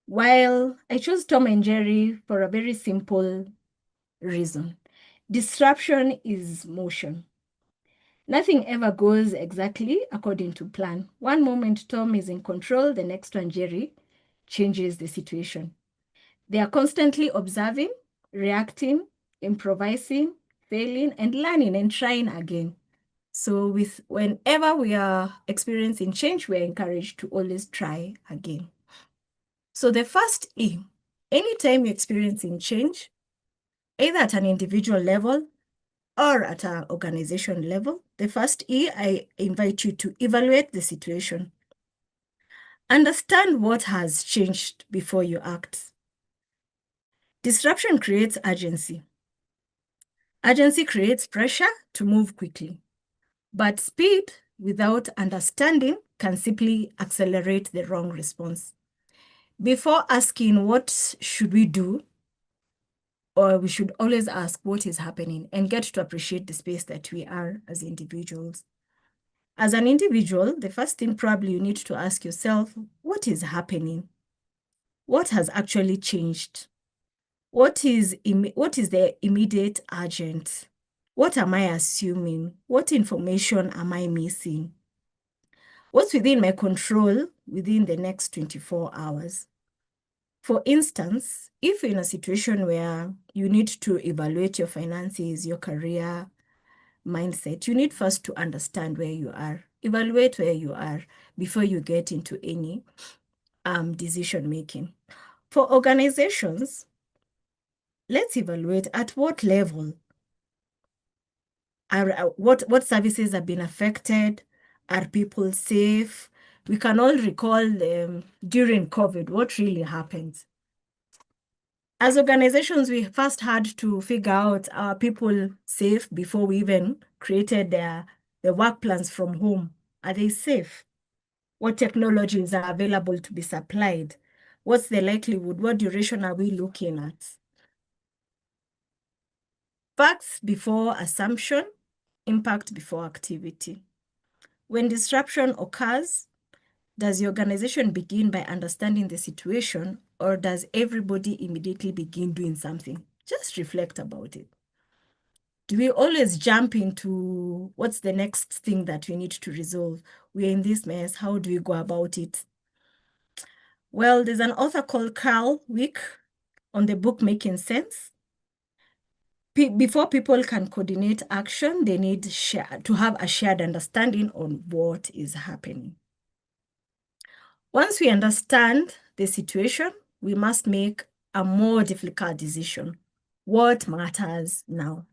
Well, I chose Tom and Jerry for a very simple reason. Disruption is motion. Nothing ever goes exactly according to plan. One moment Tom is in control, the next one Jerry changes the situation. They are constantly observing, reacting, improvising, failing, and learning and trying again. So whenever we are experiencing change, we are encouraged to always try again. So the first E, anytime you're experiencing change, either at an individual level or at an organization level, the first E, I invite you to evaluate the situation. Understand what has changed before you act. Disruption creates urgency. Urgency creates pressure to move quickly, but speed without understanding can simply accelerate the wrong response. Before asking what should we do, or we should always ask what is happening and get to appreciate the space that we are as individuals. As an individual, the first thing probably you need to ask yourself, what is happening? What has actually changed? What is the immediate urgent? What am I assuming? What information am I missing? What's within my control within the next 24 hours? For instance, if you're in a situation where you need to evaluate your finances, your career, mindset, you need first to understand where you are, evaluate where you are before you get into any decision making. For organizations, let's evaluate at what level what services have been affected. Are people safe? We can all recall during COVID what really happened. As organizations, we first had to figure out, are people safe before we even created the work plans from home? Are they safe? What technologies are available to be supplied? What's the likelihood? What duration are we looking at? Facts before assumption, impact before activity. When disruption occurs, does the organization begin by understanding the situation, or does everybody immediately begin doing something? Just reflect about it. Do we always jump into what's the next thing that we need to resolve? We're in this mess. How do we go about it? Well, there's an author called Carl Wick on the book Making Sense. Before people can coordinate action, they need to have a shared understanding on what is happening. Once we understand the situation, we must make a more difficult decision. What matters now?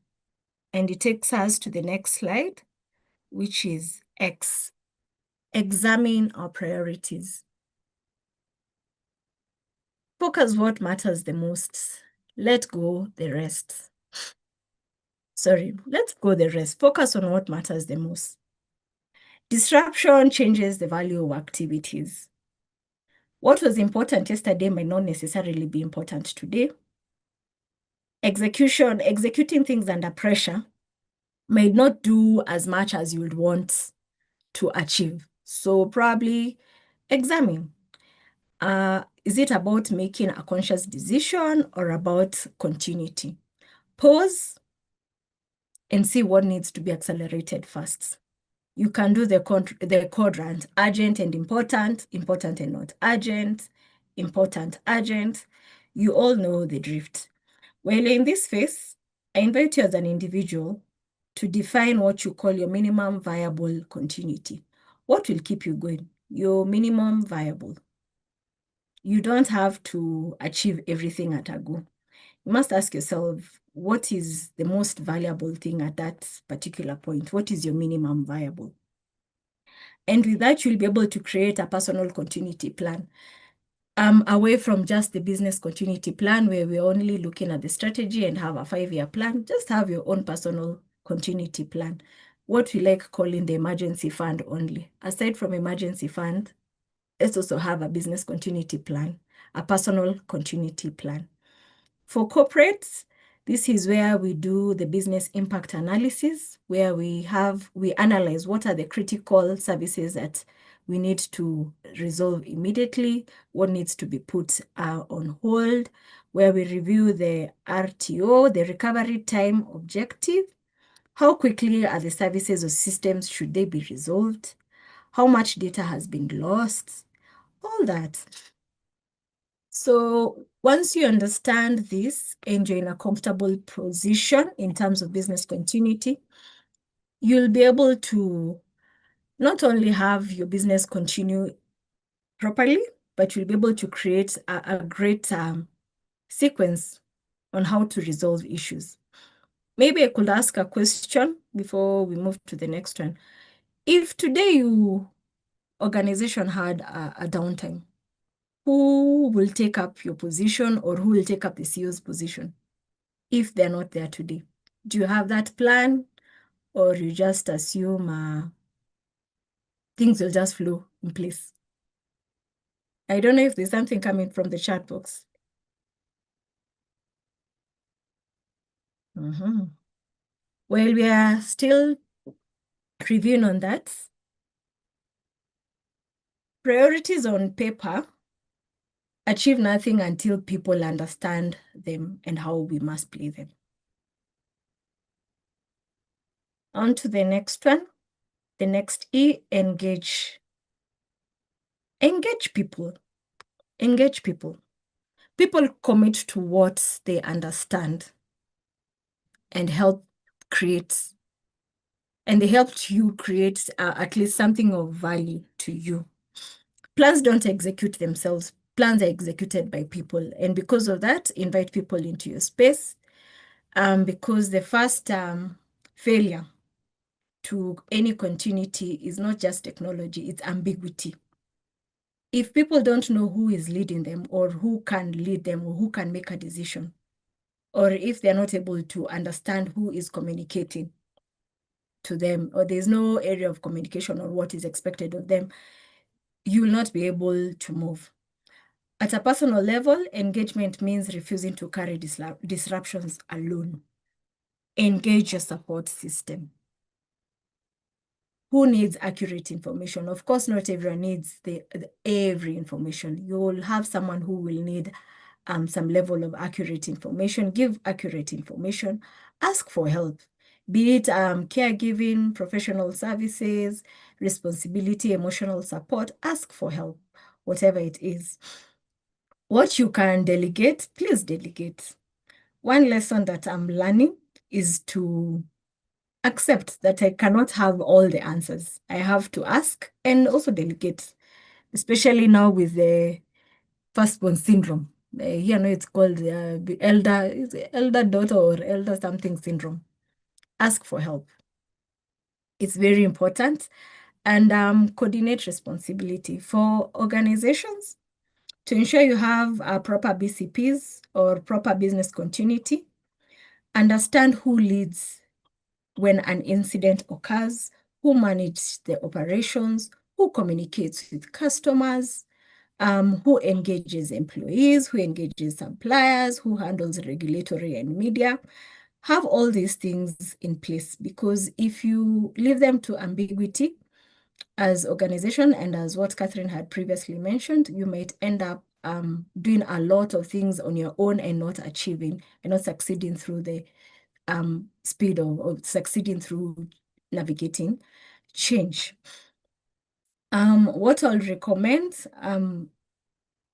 And it takes us to the next slide, which is X. Examine our priorities. Focus what matters the most. Let go the rest. Let's go the rest. Focus on what matters the most. Disruption changes the value of activities. What was important yesterday might not necessarily be important today. Executing things under pressure may not do as much as you would want to achieve. So probably examine. Is it about making a conscious decision or about continuity? Pause and see what needs to be accelerated first. You can do the quadrant, urgent and important, important and not urgent, important, urgent. You all know the drift. Well, in this phase, I invite you as an individual to define what you call your minimum viable continuity. What will keep you going? Your minimum viable. You don't have to achieve everything at a go. You must ask yourself, what is the most valuable thing at that particular point? What is your minimum viable? And with that, you'll be able to create a personal continuity plan. Away from just the business continuity plan where we're only looking at the strategy and have a 5-year plan. Just have your own personal continuity plan. What we like calling the emergency fund only. Aside from emergency fund, let's also have a business continuity plan, a personal continuity plan. For corporates, this is where we do the business impact analysis, where we analyze what are the critical services that we need to resolve immediately, what needs to be put on hold, where we review the RTO, the recovery time objective, how quickly are the services or systems should they be resolved, how much data has been lost, all that. So once you understand this and you're in a comfortable position in terms of business continuity, you'll be able to not only have your business continue properly, but you'll be able to create a great sequence on how to resolve issues. Maybe I could ask a question before we move to the next one. If today your organization had a downtime, who will take up your position or who will take up the CEO's position if they're not there today? Do you have that plan, or you just assume things will just flow in place? I don't know if there's something coming from the chat box. Well, we are still reviewing on that. Priorities on paper achieve nothing until people understand them and how we must play them. On to the next one. The next E, engage. Engage people. Engage people. People commit to what they understand and help create, and they helped you create at least something of value to you. Plans don't execute themselves. Plans are executed by people. And because of that, invite people into your space. Because the first failure to any continuity is not just technology, it's ambiguity. If people don't know who is leading them or who can lead them or who can make a decision, or if they're not able to understand who is communicating to them, or there's no area of communication or what is expected of them, you will not be able to move. At a personal level, engagement means refusing to carry disruptions alone. Engage your support system. Who needs accurate information? Of course, not everyone needs every information. You will have someone who will need some level of accurate information. Give accurate information. Ask for help. Be it caregiving, professional services, responsibility, emotional support. Ask for help, whatever it is. What you can delegate, please delegate. One lesson that I'm learning is to accept that I cannot have all the answers. I have to ask and also delegate, especially now with the firstborn syndrome. Here now it's called elder daughter or elder something syndrome. Ask for help. It's very important. And coordinate responsibility for organizations to ensure you have proper BCPs or proper business continuity. Understand who leads when an incident occurs, who manages the operations, who communicates with customers, who engages employees, who engages suppliers, who handles regulatory and media. Have all these things in place, because if you leave them to ambiguity as organization, and as what Catherine had previously mentioned, you might end up doing a lot of things on your own and not achieving and not succeeding through the speed of succeeding through navigating change. What I'll recommend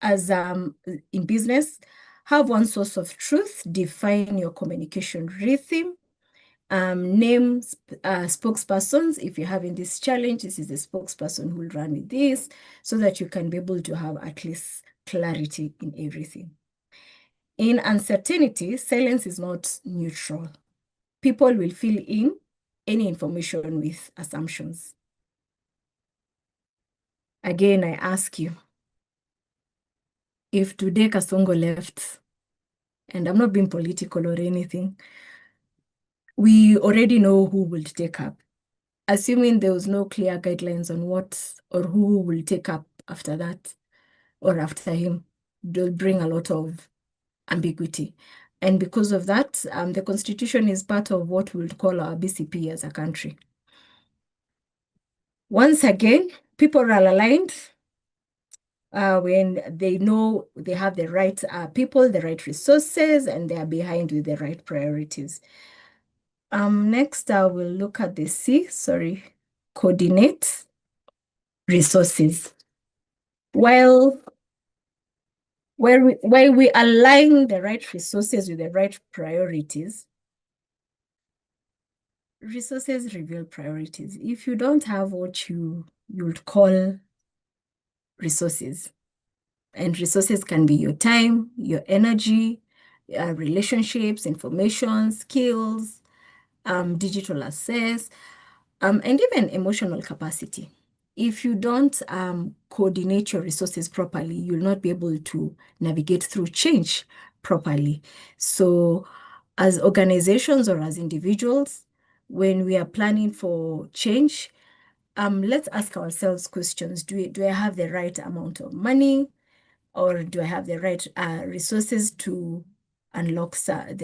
as in business, have one source of truth, define your communication rhythm, name spokespersons. If you're having this challenge, this is the spokesperson who will run with this, so that you can be able to have at least clarity in everything. In uncertainty, silence is not neutral. People will fill in any information with assumptions. Again, I ask you, if today Kasongo left, and I'm not being political or anything, we already know who will take up. Assuming there was no clear guidelines on what or who will take up after that or after him, they'll bring a lot of ambiguity. And because of that, the Constitution is part of what we'll call our BCP as a country. Once again, people are aligned when they know they have the right people, the right resources, and they are behind with the right priorities. Next, I will look at the C, coordinate resources. While we align the right resources with the right priorities, resources reveal priorities. If you don't have what you would call resources, and resources can be your time, your energy, relationships, information, skills, digital access, and even emotional capacity. If you don't coordinate your resources properly, you'll not be able to navigate through change properly. So as organizations or as individuals, when we are planning for change, let's ask ourselves questions. Do I have the right amount of money, or do I have the right resources to unlock to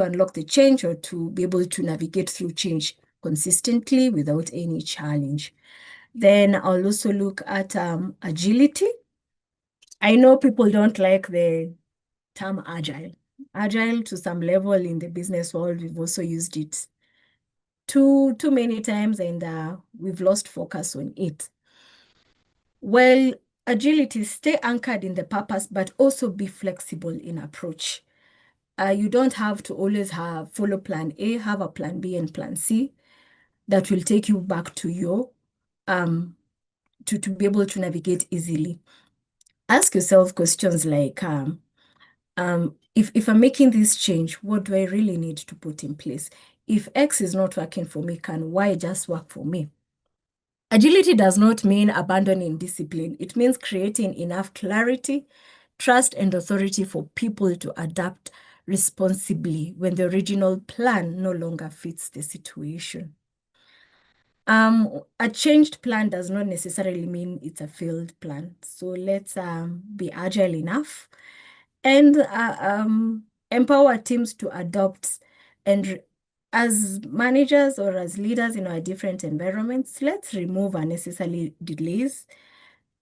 unlock the change, or to be able to navigate through change consistently without any challenge? Then I'll also look at agility. I know people don't like the term agile. Agile, to some level in the business world, we've also used it too many times, and we've lost focus on it. Well, agility, stay anchored in the purpose, but also be flexible in approach. You don't have to always follow plan A, have a plan B and plan C that will take you back to your to be able to navigate easily. Ask yourself questions like, if I'm making this change, what do I really need to put in place? If X is not working for me, can Y just work for me? Agility does not mean abandoning discipline. It means creating enough clarity, trust, and authority for people to adapt responsibly when the original plan no longer fits the situation. A changed plan does not necessarily mean it's a failed plan. So let's be agile enough and empower teams to adopt. And as managers or as leaders in our different environments, let's remove unnecessary delays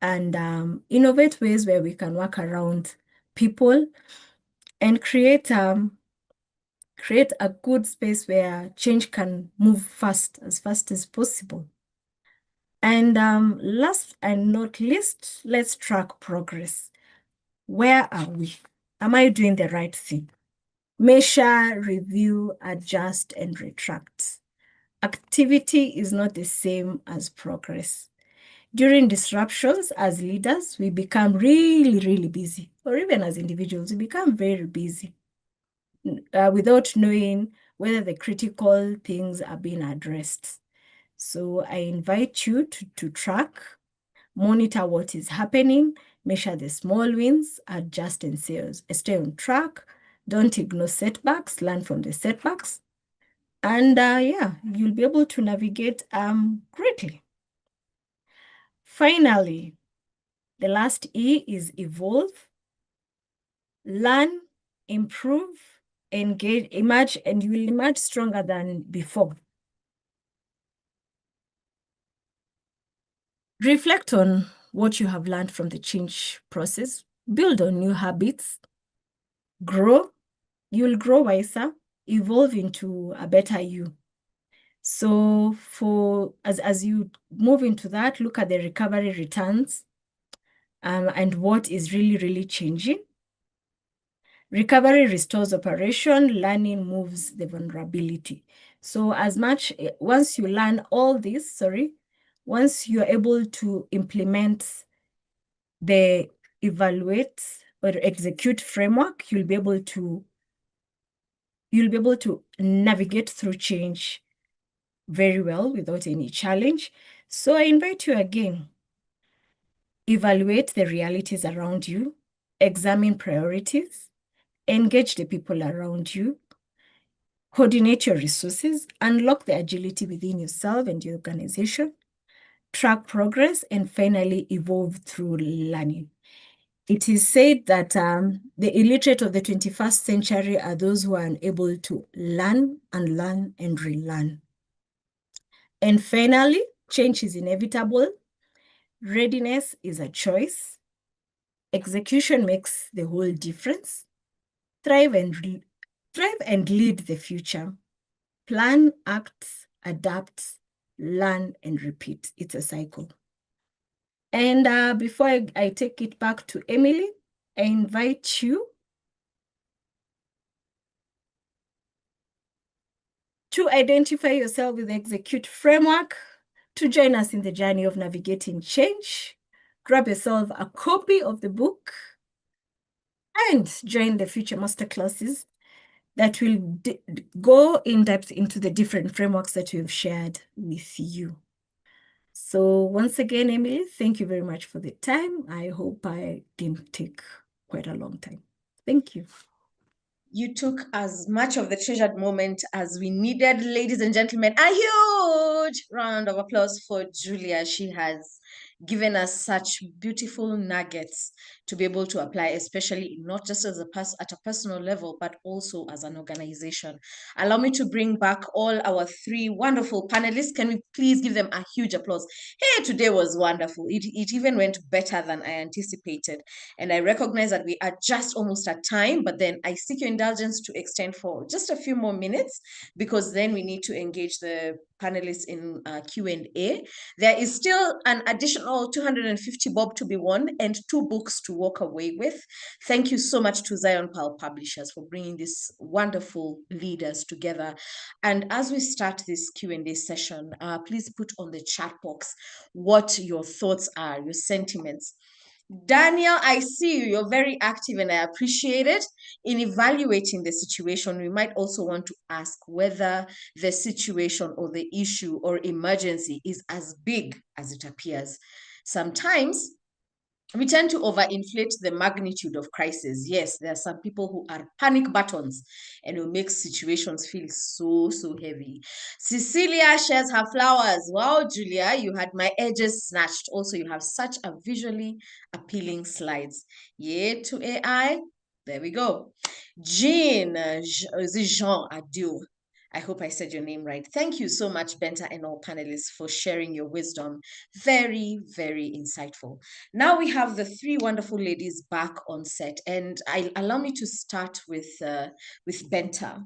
and innovate ways where we can work around people and create a good space where change can move fast as possible. And last and not least, let's track progress. Where are we? Am I doing the right thing? Measure, review, adjust, and retract. Activity is not the same as progress. During disruptions, as leaders, we become really, really busy, or even as individuals, we become very busy without knowing whether the critical things are being addressed. So I invite you to track, monitor what is happening, measure the small wins, adjust and stay on track. Don't ignore setbacks, learn from the setbacks. And yeah, you'll be able to navigate greatly. Finally, the last E is evolve. Learn, improve, engage, emerge, and you will emerge stronger than before. Reflect on what you have learned from the change process. Build on new habits. Grow. You'll grow wiser, evolve into a better you. So as you move into that, look at the recovery returns and what is really, really changing. Recovery restores operation, learning moves the vulnerability. So once you learn all this, once you're able to implement the evaluate or execute framework, you'll be able to navigate through change very well without any challenge. So I invite you again, evaluate the realities around you, examine priorities, engage the people around you, coordinate your resources, unlock the agility within yourself and your organization, track progress, and finally evolve through learning. It is said that the illiterate of the 21st century are those who are unable to learn and learn and relearn. And finally, change is inevitable. Readiness is a choice. Execution makes the whole difference. Thrive and lead the future. Plan, act, adapt, learn, and repeat. It's a cycle. And before I take it back to Emily, I invite you to identify yourself with the Execute framework, to join us in the journey of navigating change. Grab yourself a copy of the book and join the future masterclasses that will go in depth into the different frameworks that we've shared with you. So once again, Emily, thank you very much for the time. I hope I didn't take quite a long time. Thank you. You took as much of the treasured moment as we needed. Ladies and gentlemen, a huge round of applause for Julia. She has given us such beautiful nuggets to be able to apply, especially not just as at a personal level, but also as an organization. Allow me to bring back all our three wonderful panelists. Can we please give them a huge applause? Hey, today was wonderful. It even went better than I anticipated. And I recognize that we are just almost at time, but then I seek your indulgence to extend for just a few more minutes, because then we need to engage the panelists in Q&A. There is still an additional 250 bob to be won and 2 books to walk away with. Thank you so much to Zion Pearl Publishers for bringing these wonderful leaders together. And as we start this Q&A session, please put on the chat box what your thoughts are, your sentiments. Daniel, I see you. You're very active and I appreciate it. In evaluating the situation, we might also want to ask whether the situation or the issue or emergency is as big as it appears. Sometimes we tend to overinflate the magnitude of crisis. Yes, there are some people who are panic buttons and will make situations feel so heavy. Cecilia shares her flowers. Wow, Julia, you had my edges snatched. Also, you have such a visually appealing slides. Yay to AI. There we go. Jean, is it Jean Adieu? I hope I said your name right. Thank you so much, Benta and all panelists, for sharing your wisdom. Very insightful. Now we have the three wonderful ladies back on set, and allow me to start with Benta.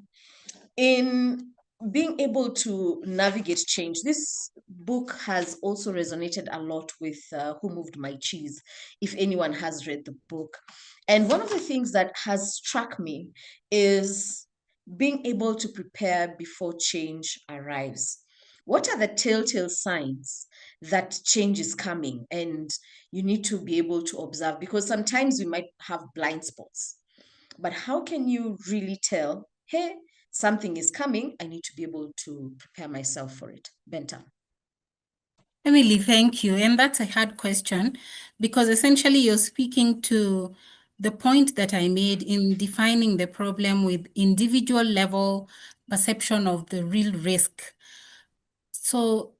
In being able to navigate change, this book has also resonated a lot with Who Moved My Cheese, if anyone has read the book. And one of the things that has struck me is being able to prepare before change arrives. What are the telltale signs that change is coming? And you need to be able to observe, because sometimes we might have blind spots. But how can you really tell, hey, something is coming, I need to be able to prepare myself for it? Benta. Emily, thank you. And that's a hard question, because essentially you're speaking to the point that I made in defining the problem with individual level perception of the real risk. So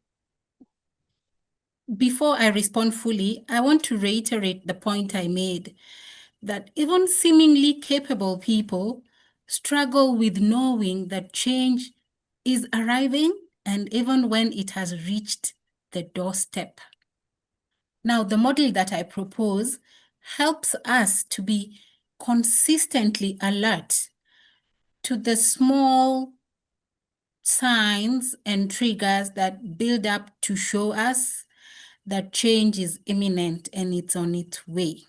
before I respond fully, I want to reiterate the point I made, that even seemingly capable people struggle with knowing that change is arriving, and even when it has reached the doorstep. Now, the model that I propose helps us to be consistently alert to the small signs and triggers that build up to show us that change is imminent and it's on its way.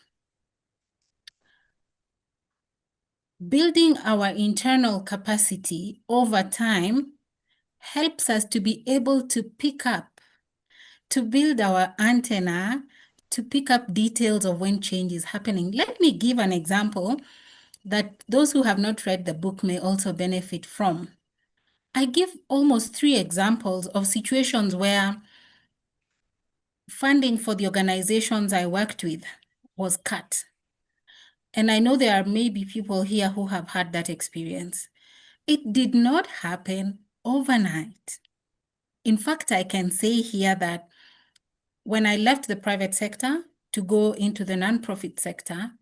Building our internal capacity over time helps us to be able to pick up, to build our antenna, to pick up details of when change is happening. Let me give an example that those who have not read the book may also benefit from. I give almost 3 examples of situations where funding for the organizations I worked with was cut. And I know there are maybe people here who have had that experience. It did not happen overnight. In fact, I can say here that when I left the private sector to go into the nonprofit sector,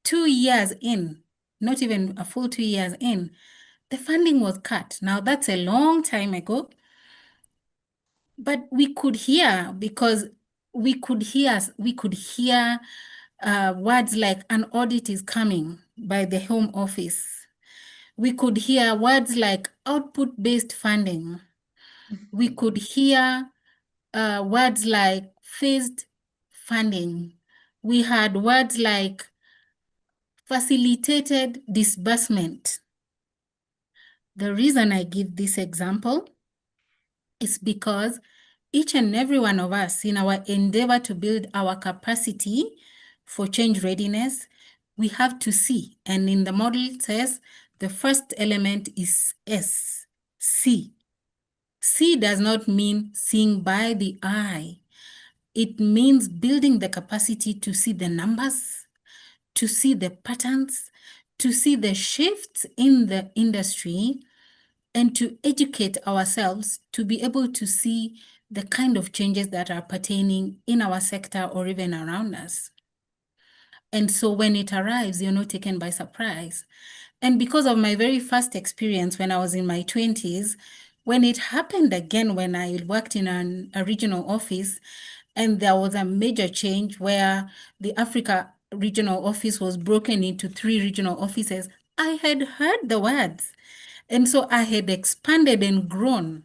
2 years in, not even a full 2 years in, the funding was cut. Now, that's a long time ago, but we could hear, because we could hear words like an audit is coming by the Home Office. We could hear words like output-based funding. We could hear words like phased funding. We had words like facilitated disbursement. The reason I give this example is because each and every one of us, in our endeavor to build our capacity for change readiness, we have to see. And in the model it says the first element is S, see. See does not mean seeing by the eye. It means building the capacity to see the numbers, to see the patterns, to see the shifts in the industry and to educate ourselves to be able to see the kind of changes that are pertaining in our sector or even around us. And so when it arrives, you're not taken by surprise. And because of my very first experience when I was in my 20s, when it happened again when I worked in a regional office, and there was a major change where the Africa regional office was broken into 3 regional offices, I had heard the words. And so I had expanded and grown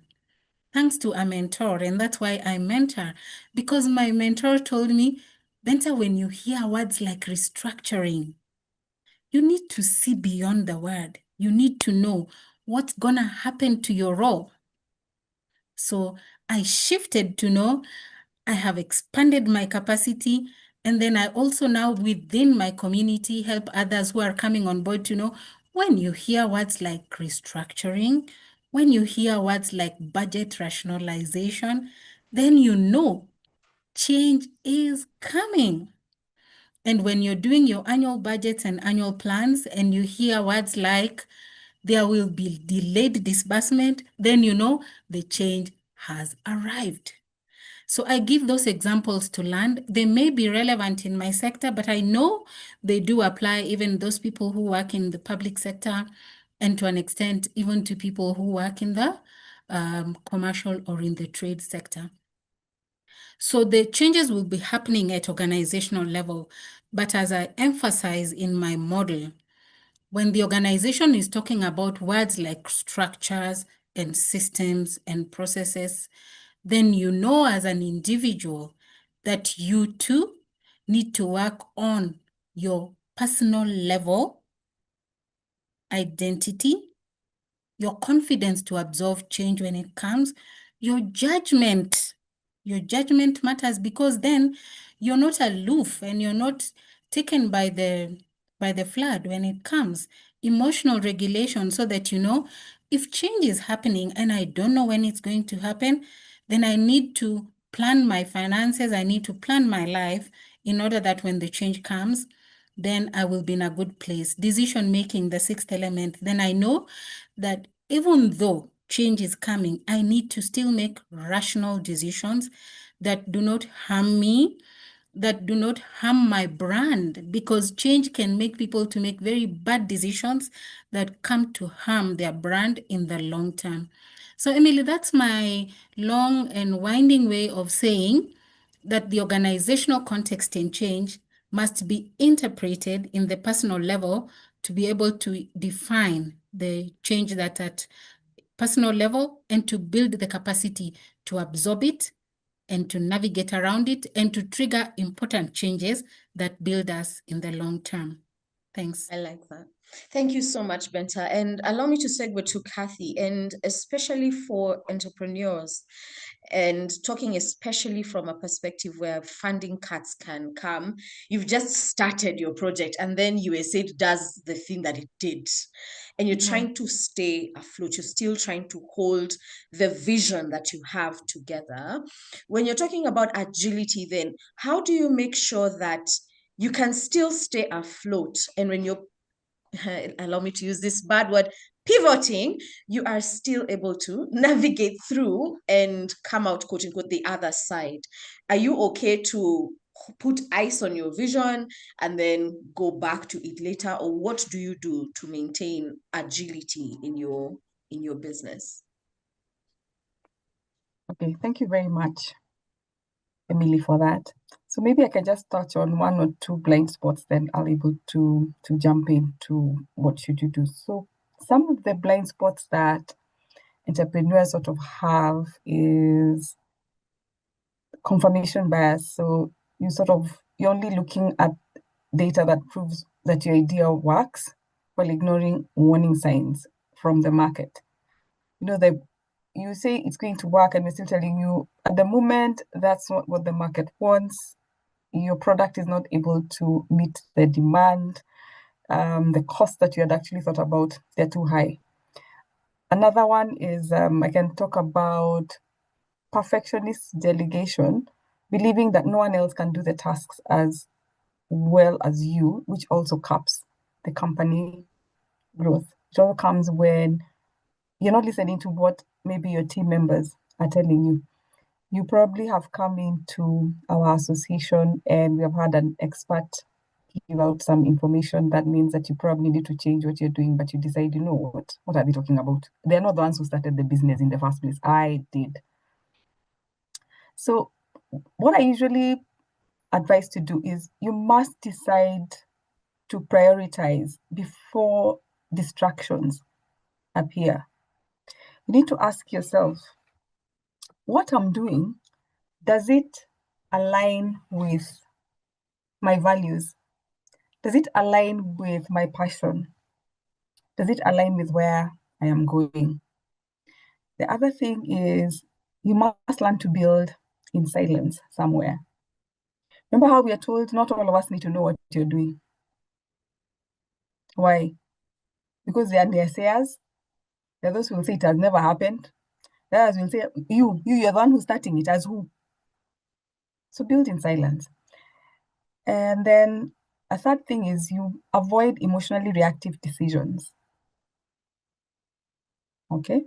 thanks to a mentor. And that's why I mentor, because my mentor told me, Benta, when you hear words like restructuring, you need to see beyond the word. You need to know what's going to happen to your role. So I shifted to know I have expanded my capacity. And then I also now within my community help others who are coming on board to know when you hear words like restructuring, when you hear words like budget rationalization, then you know change is coming. And when you're doing your annual budgets and annual plans and you hear words like there will be delayed disbursement, then you know the change has arrived. So I give those examples to land. They may be relevant in my sector, but I know they do apply even those people who work in the public sector and to an extent even to people who work in the commercial or in the trade sector. So the changes will be happening at organizational level. But as I emphasize in my model, when the organization is talking about words like structures and systems and processes, then you know as an individual that you too need to work on your personal level, identity, your confidence to absorb change when it comes, your judgment. Your judgment matters because then you're not aloof and you're not taken by the flood when it comes. Emotional regulation so that you know if change is happening and I don't know when it's going to happen, then I need to plan my finances, I need to plan my life in order that when the change comes, then I will be in a good place. Decision making, the 6th element, then I know that even though change is coming, I need to still make rational decisions that do not harm me, that do not harm my brand, because change can make people to make very bad decisions that come to harm their brand in the long term. So Emily, that's my long and winding way of saying that the organizational context in change must be interpreted in the personal level to be able to define the change that at personal level and to build the capacity to absorb it and to navigate around it and to trigger important changes that build us in the long term. Thanks. I like that. Thank you so much, Benta. And allow me to segue to Kathy, and especially for entrepreneurs, and talking especially from a perspective where funding cuts can come. You've just started your project and then USAID does the thing that it did. And you're trying to stay afloat. You're still trying to hold the vision that you have together. When you're talking about agility, then how do you make sure that you can still stay afloat? And when you're, allow me to use this bad word, pivoting, you are still able to navigate through and come out, quote unquote, the other side. Are you okay to put ice on your vision and then go back to it later? Or what do you do to maintain agility in your business? Okay, thank you very much, Emily, for that. So maybe I can just touch on 1 or 2 blind spots, then I'll able to jump into what should you do. So some of the blind spots that entrepreneurs sort of have is confirmation bias. So you're only looking at data that proves that your idea works while ignoring warning signs from the market. You say it's going to work and we're still telling you at the moment that's not what the market wants. Your product is not able to meet the demand. The cost that you had actually thought about, they're too high. Another one is I can talk about perfectionist delegation, believing that no one else can do the tasks as well as you, which also caps the company growth. It all comes when you're not listening to what maybe your team members are telling you. You probably have come into our association and we have had an expert give out some information that means that you probably need to change what you're doing, but you decide, you know what are they talking about? They're not the ones who started the business in the first place. I did. So what I usually advise to do is you must decide to prioritize before distractions appear. You need to ask yourself, what I'm doing, does it align with my values? Does it align with my passion? Does it align with where I am going? The other thing is you must learn to build in silence somewhere. Remember how we are told not all of us need to know what you're doing? Why? Because they are naysayers. There are those who will say it has never happened. Others will say, you're the one who's starting it, as who? So build in silence. And then a third thing is you avoid emotionally reactive decisions. Okay?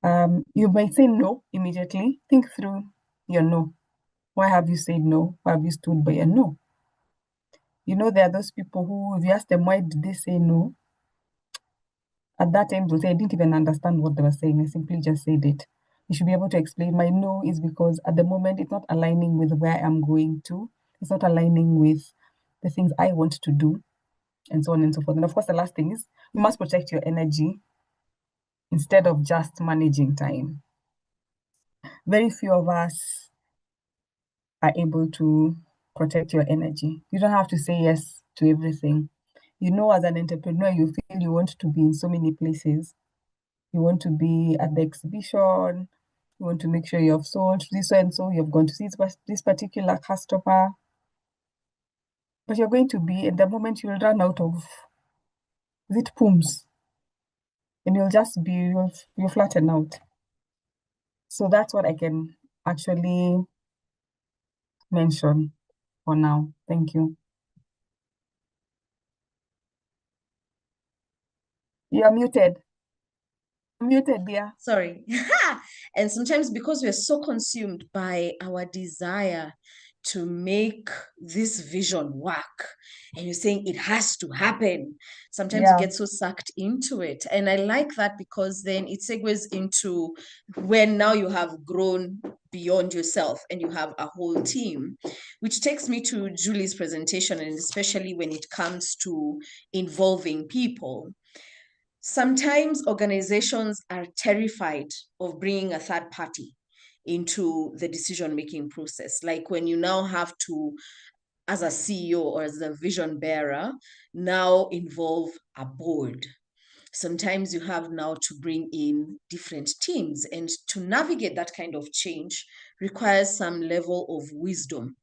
You might say no immediately. Think through your no. Why have you said no? Why have you stood by a no? You know, there are those people who, if you ask them why did they say no, at that time they'll say, I didn't even understand what they were saying. I simply just said it. You should be able to explain my no is because at the moment it's not aligning with where I'm going to. It's not aligning with the things I want to do, and so on and so forth. And of course, the last thing is you must protect your energy instead of just managing time. Very few of us are able to protect your energy. You don't have to say yes to everything. You know, as an entrepreneur, you feel you want to be in so many places. You want to be at the exhibition. You want to make sure you have sold this and so. You've gone to see this particular customer. But you're going to be, at the moment, you'll run out of, is it pooms? And you'll just be, you'll flatten out. So that's what I can actually mention for now. Thank you. You're muted. Muted, dear. Sorry. And sometimes because we're so consumed by our desire to make this vision work, and you're saying it has to happen, sometimes you get so sucked into it. And I like that because then it segues into when now you have grown beyond yourself and you have a whole team, which takes me to Julie's presentation, and especially when it comes to involving people. Sometimes organizations are terrified of bringing a third party into the decision-making process. Like when you now have to, as a CEO or as a vision bearer, now involve a board. Sometimes you have now to bring in different teams, and to navigate that kind of change requires some level of wisdom.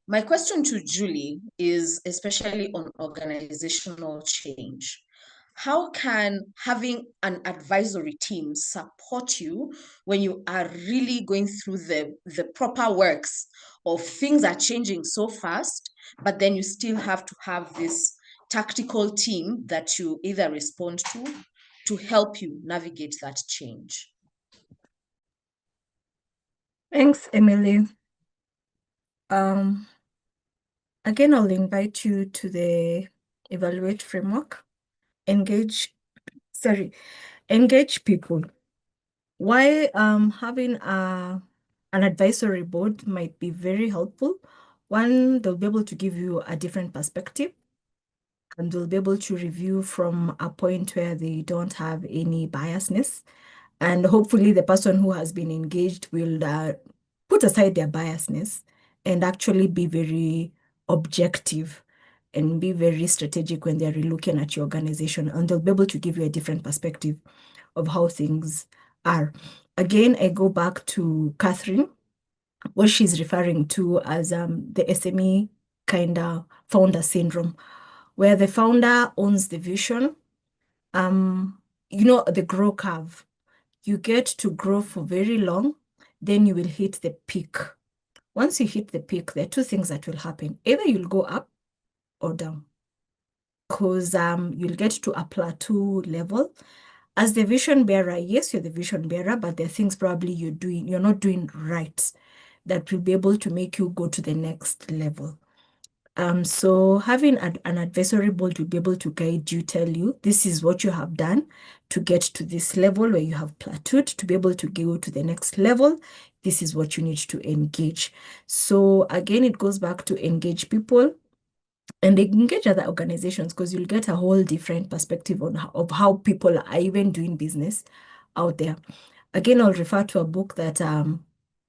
My question to Julie is especially on organizational change. How can having an advisory team support you when you are really going through the proper works of things are changing so fast, but then you still have to have this tactical team that you either respond to help you navigate that change? Thanks, Emily. Again, I'll invite you to the evaluate framework. Engage people. Why having an advisory board might be very helpful. One, they'll be able to give you a different perspective, and they'll be able to review from a point where they don't have any biasness. And hopefully the person who has been engaged will put aside their biasness and actually be very objective and be very strategic when they're looking at your organization, and they'll be able to give you a different perspective of how things are. Again, I go back to Catherine, what she's referring to as the SME kind of founder syndrome, where the founder owns the vision, the grow curve. You get to grow for very long, then you will hit the peak. Once you hit the peak, there are two things that will happen. Either you'll go up or down. because you'll get to a plateau level. As the vision bearer, yes, you're the vision bearer, but there are things probably you're not doing right that will be able to make you go to the next level. So having an advisory board will be able to guide you, tell you this is what you have done to get to this level where you have plateaued. To be able to go to the next level, this is what you need to engage. So again, it goes back to engage people and engage other organizations, because you'll get a whole different perspective of how people are even doing business out there. Again, I'll refer to a book that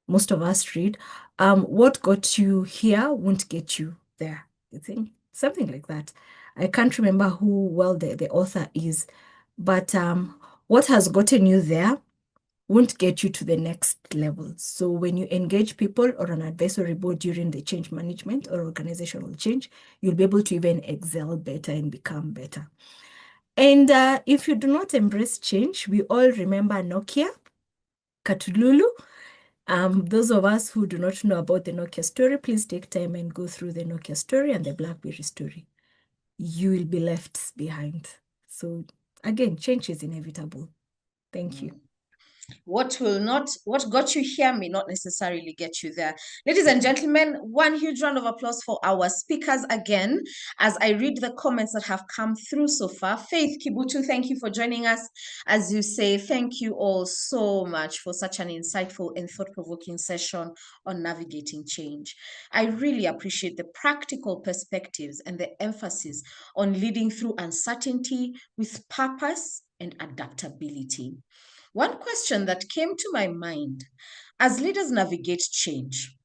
most of us read. What got you here won't get you there. I think something like that. I can't remember who the author is, but what has gotten you there won't get you to the next level. So when you engage people or an advisory board during the change management or organizational change, you'll be able to even excel better and become better. And if you do not embrace change, we all remember Nokia, Katululu. Those of us who do not know about the Nokia story, please take time and go through the Nokia story and the BlackBerry story. You will be left behind. So again, change is inevitable. Thank you. What got you here may not necessarily get you there. Ladies and gentlemen, one huge round of applause for our speakers again. As I read the comments that have come through so far, Faith Kibutu, thank you for joining us. As you say, thank you all so much for such an insightful and thought-provoking session on navigating change. I really appreciate the practical perspectives and the emphasis on leading through uncertainty with purpose and adaptability. One question that came to my mind: as leaders navigate change,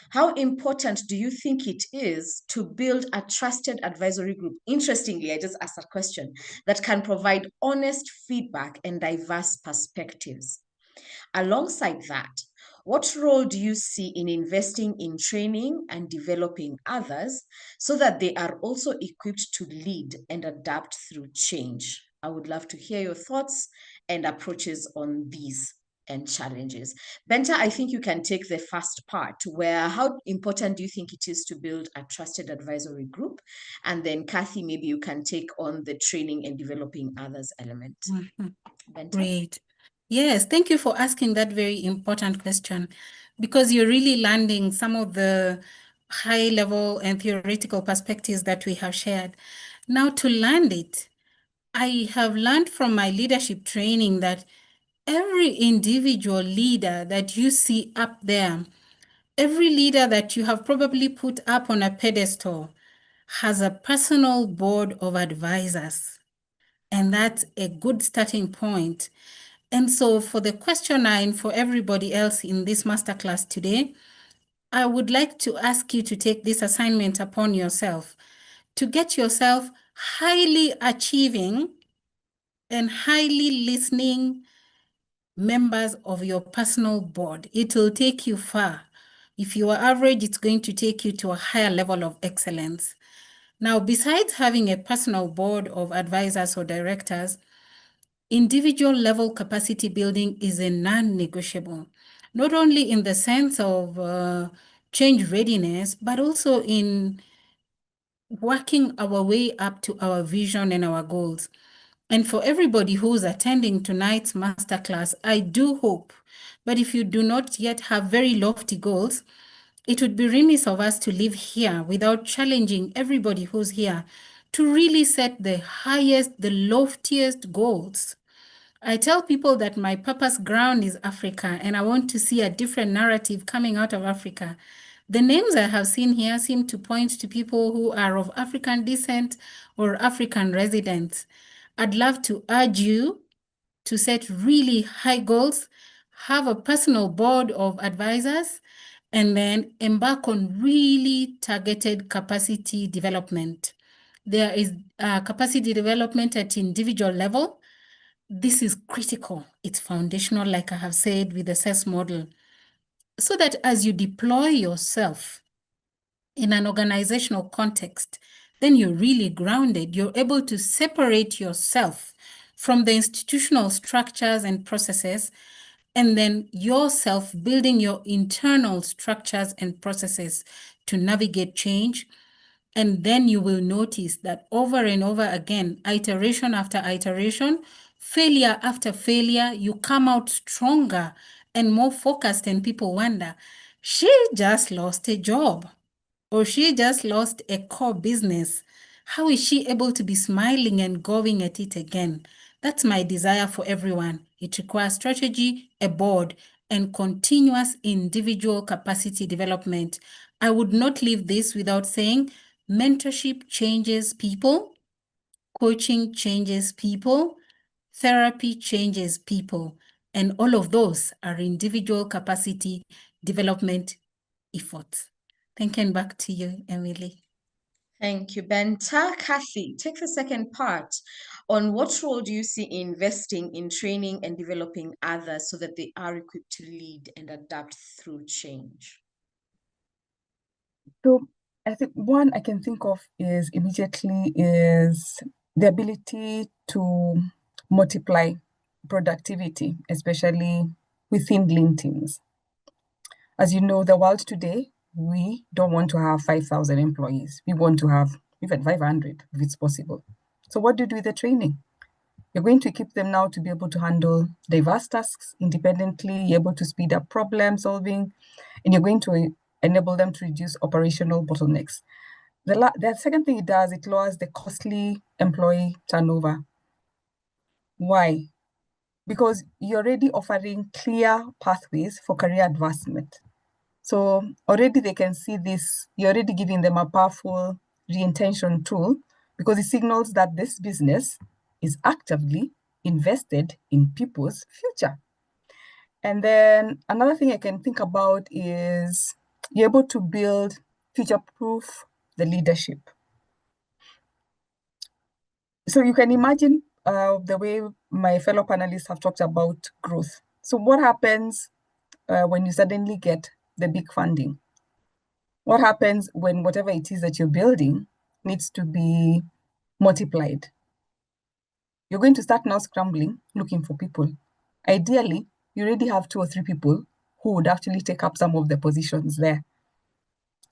how important do you think it is to build a trusted advisory group? Interestingly, I just asked a question that can provide honest feedback and diverse perspectives. Alongside that, what role do you see in investing in training and developing others so that they are also equipped to lead and adapt through change? I would love to hear your thoughts and approaches on these and challenges. Benta, I think you can take the first part, where how important do you think it is to build a trusted advisory group? And then Kathy, maybe you can take on the training and developing others element. Benta? Great. Yes, thank you for asking that very important question, because you're really landing some of the high level and theoretical perspectives that we have shared. Now, to land it, I have learned from my leadership training that every individual leader that you see up there, every leader that you have probably put up on a pedestal, has a personal board of advisors. And that's a good starting point. And so for the questioner and for everybody else in this masterclass today, I would like to ask you to take this assignment upon yourself, to get yourself highly achieving and highly listening members of your personal board. It will take you far. If you are average, it's going to take you to a higher level of excellence. Now, besides having a personal board of advisors or directors, individual level capacity building is a non-negotiable, not only in the sense of change readiness, but also in working our way up to our vision and our goals. And for everybody who's attending tonight's masterclass, I do hope, but if you do not yet have very lofty goals, it would be remiss of us to live here without challenging everybody who's here to really set the highest, the loftiest goals. I tell people that my purpose ground is Africa, and I want to see a different narrative coming out of Africa. The names I have seen here seem to point to people who are of African descent or African residents. I'd love to urge you to set really high goals, have a personal board of advisors, and then embark on really targeted capacity development. There is capacity development at individual level. This is critical. It's foundational, like I have said, with the SES model, so that as you deploy yourself in an organizational context, then you're really grounded. You're able to separate yourself from the institutional structures and processes, and then yourself building your internal structures and processes to navigate change And then you will notice that over and over again, iteration after iteration, failure after failure, you come out stronger and more focused, and people wonder, she just lost a job or she just lost a core business. How is she able to be smiling and going at it again? That's my desire for everyone. It requires strategy, a board, and continuous individual capacity development. I would not leave this without saying mentorship changes people, coaching changes people, therapy changes people, and all of those are individual capacity development efforts. Thank you, and back to you, Emily. Thank you, Benta. Kathy, take the second part on what role do you see in investing in training and developing others so that they are equipped to lead and adapt through change? So I think one I can think of is immediately is the ability to multiply productivity, especially within lean teams. As you know, the world today, we don't want to have 5,000 employees. We want to have even 500 if it's possible. So what do you do with the training? You're going to equip them now to be able to handle diverse tasks independently, you're able to speed up problem solving, and you're going to enable them to reduce operational bottlenecks. The second thing it does, it lowers the costly employee turnover. Why? Because you're already offering clear pathways for career advancement. So already they can see this, you're already giving them a powerful reintention tool because it signals that this business is actively invested in people's future. And then another thing I can think about is you're able to build future-proof the leadership. So you can imagine the way my fellow panelists have talked about growth. So what happens when you suddenly get the big funding? What happens when whatever it is that you're building needs to be multiplied? You're going to start now scrambling, looking for people. Ideally, you already have 2 or 3 people who would actually take up some of the positions there.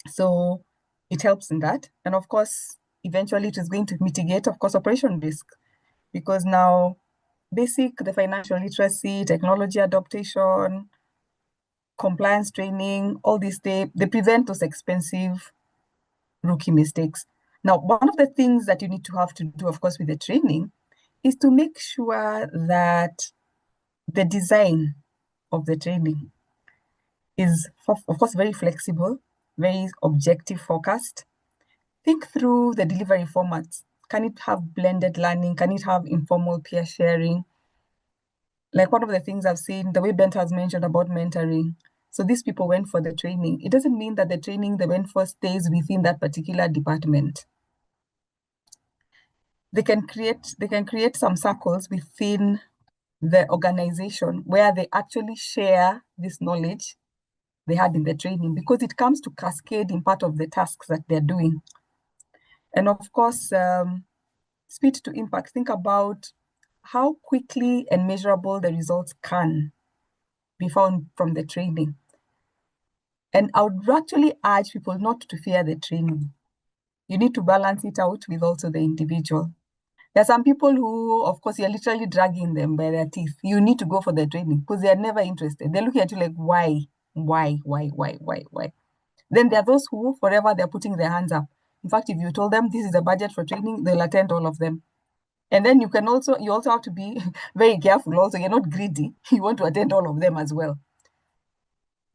So it helps in that. And of course, eventually it is going to mitigate, of course, operation risk, because now the financial literacy, technology adaptation, compliance training, all these, they prevent those expensive rookie mistakes. Now, one of the things that you need to have to do, of course, with the training is to make sure that the design of the training is, of course, very flexible, very objective focused. Think through the delivery formats. Can it have blended learning? Can it have informal peer sharing? Like one of the things I've seen, the way Bent has mentioned about mentoring. So these people went for the training. It doesn't mean that the training they went for stays within that particular department. They can create some circles within the organization where they actually share this knowledge they had in the training, because it comes to cascade in part of the tasks that they're doing. And of course, speed to impact. Think about how quickly and measurable the results can be found from the training. And I would actually urge people not to fear the training. You need to balance it out with also the individual. There are some people who, of course, you're literally dragging them by their teeth. You need to go for the training because they're never interested. They're looking at you like, why? Then there are those who forever they're putting their hands up. In fact, if you told them this is the budget for training, they'll attend all of them. And then you also have to be very careful also. You're not greedy. You want to attend all of them as well.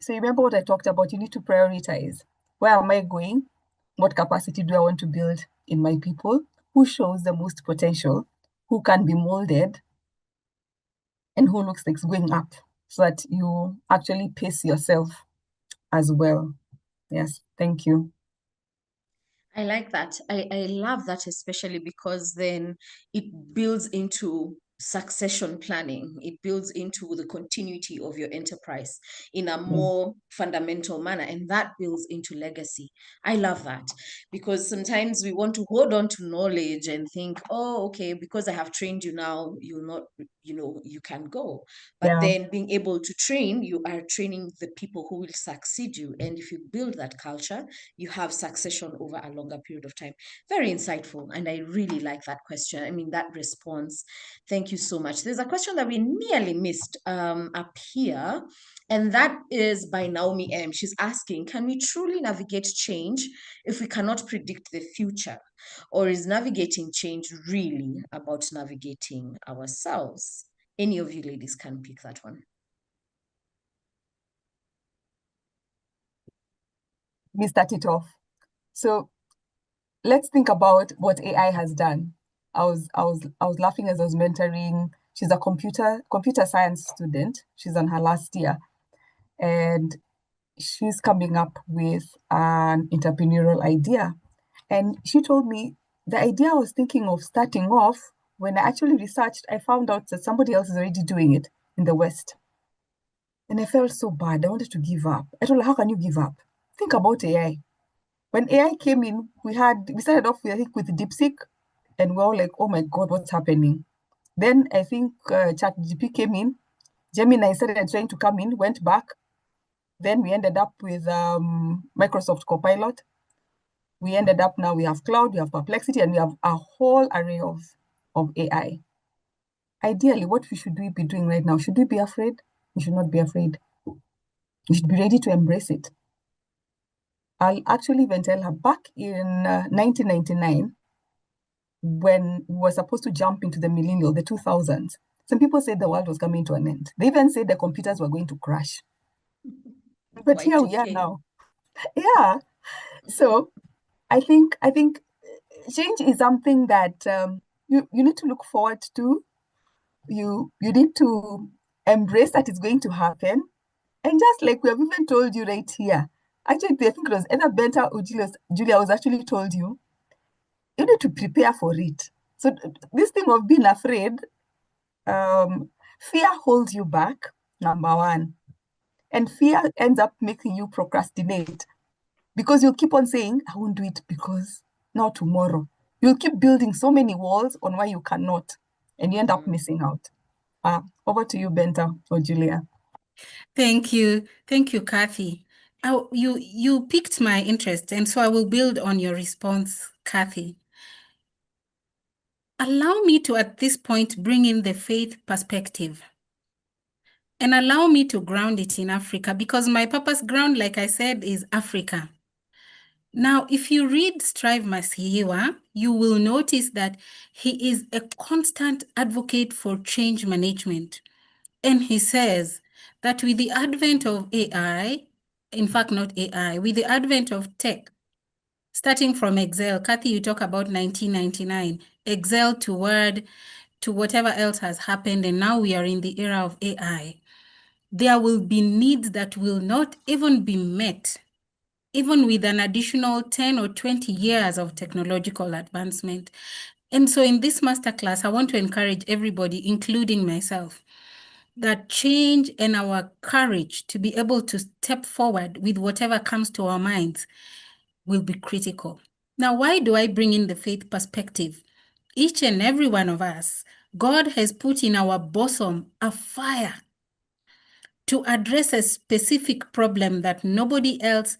So you remember what I talked about? You need to prioritize. Where am I going? What capacity do I want to build in my people? Who shows the most potential? Who can be molded? And who looks like it's going up, so that you actually pace yourself as well. Yes, thank you. I like that. I love that, especially because then it builds into succession planning. It builds into the continuity of your enterprise in a more fundamental manner, and that builds into legacy. I love that, because sometimes we want to hold on to knowledge and think, oh, okay, because I have trained you now, you'll not, you can go. But Yeah. then being able to train, you are training the people who will succeed you. And if you build that culture, you have succession over a longer period of time. Very insightful. And I really like that question. I mean, that response. Thank you so much. There's a question that we nearly missed up here, and that is by Naomi M. She's asking, can we truly navigate change if we cannot predict the future? Or is navigating change really about navigating ourselves? Any of you ladies can pick that one. We start it off. So let's think about what AI has done. I was laughing as I was mentoring. She's a computer science student. She's on her last year, and she's coming up with an entrepreneurial idea. And she told me the idea I was thinking of starting off, when I actually researched, I found out that somebody else is already doing it in the West. And I felt so bad. I wanted to give up. I told her, how can you give up? Think about AI. When AI came in, we started off with, I think, with DeepSeek, and we're all like, oh my God, what's happening? Then I think ChatGPT came in, Gemini started trying to come in, went back. Then we ended up with Microsoft Copilot. We ended up now, we have Cloud, we have Perplexity, and we have a whole array of AI. Ideally, what we should be doing right now, should we be afraid? We should not be afraid. We should be ready to embrace it. I'll actually even tell her back in 1999, when we were supposed to jump into the millennial, the 2000s, some people said the world was coming to an end. They even said the computers were going to crash. But here we are now. Yeah. So I think change is something that you need to look forward to. You need to embrace that it's going to happen. And just like we have even told you right here, actually, I think it was either Benta or Julia was actually told you, you need to prepare for it. So this thing of being afraid, fear holds you back, number one. And fear ends up making you procrastinate, because you'll keep on saying, I won't do it because not tomorrow. You'll keep building so many walls on why you cannot, and you end up missing out. Over to you, Benta or Julia. Thank you. Thank you, Kathy. You piqued my interest, and so I will build on your response, Kathy. Allow me to, at this point, bring in the faith perspective. And allow me to ground it in Africa, because my purpose ground, like I said, is Africa. Now, if you read Strive Masiyiwa, you will notice that he is a constant advocate for change management. And he says that with the advent of AI, in fact, not AI, with the advent of tech, starting from Excel, Kathy, you talk about 1999, Excel to Word, to whatever else has happened, and now we are in the era of AI. There will be needs that will not even be met, even with an additional 10 or 20 years of technological advancement. And so in this masterclass, I want to encourage everybody, including myself, that change and our courage to be able to step forward with whatever comes to our minds will be critical. Now, why do I bring in the faith perspective? Each and every one of us, God has put in our bosom a fire to address a specific problem that nobody else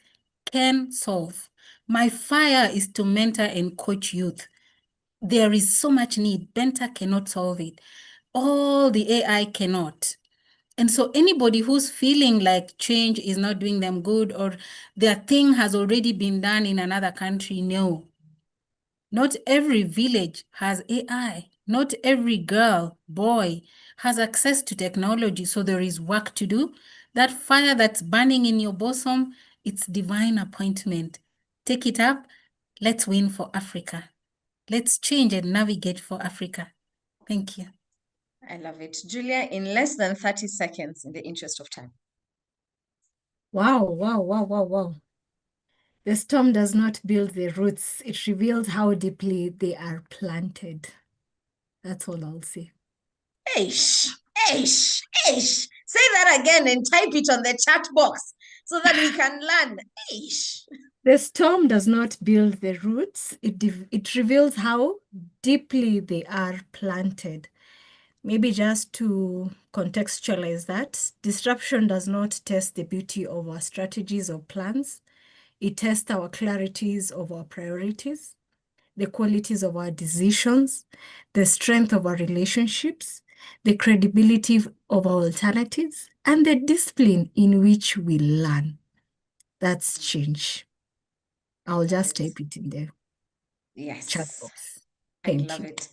can solve. My fire is to mentor and coach youth. There is so much need. Benta cannot solve it. All the AI cannot. And so anybody who's feeling like change is not doing them good, or their thing has already been done in another country, no. Not every village has AI. Not every girl, boy has access to technology, so there is work to do. That fire that's burning in your bosom, it's divine appointment. Take it up. Let's win for Africa. Let's change and navigate for Africa. Thank you. I love it. Julia, in less than 30 seconds, in the interest of time. Wow, wow, wow, wow, wow. The storm does not build the roots. It reveals how deeply they are planted. That's all I'll say. Eish, eish, eish. Say that again and type it on the chat box so that we can learn. Eish. The storm does not build the roots. It reveals how deeply they are planted. Maybe just to contextualize that, disruption does not test the beauty of our strategies or plans. It tests our clarities of our priorities, the qualities of our decisions, the strength of our relationships, the credibility of our alternatives, and the discipline in which we learn. That's change. I'll just type it in the chat Yes. box. I Thank love you. it.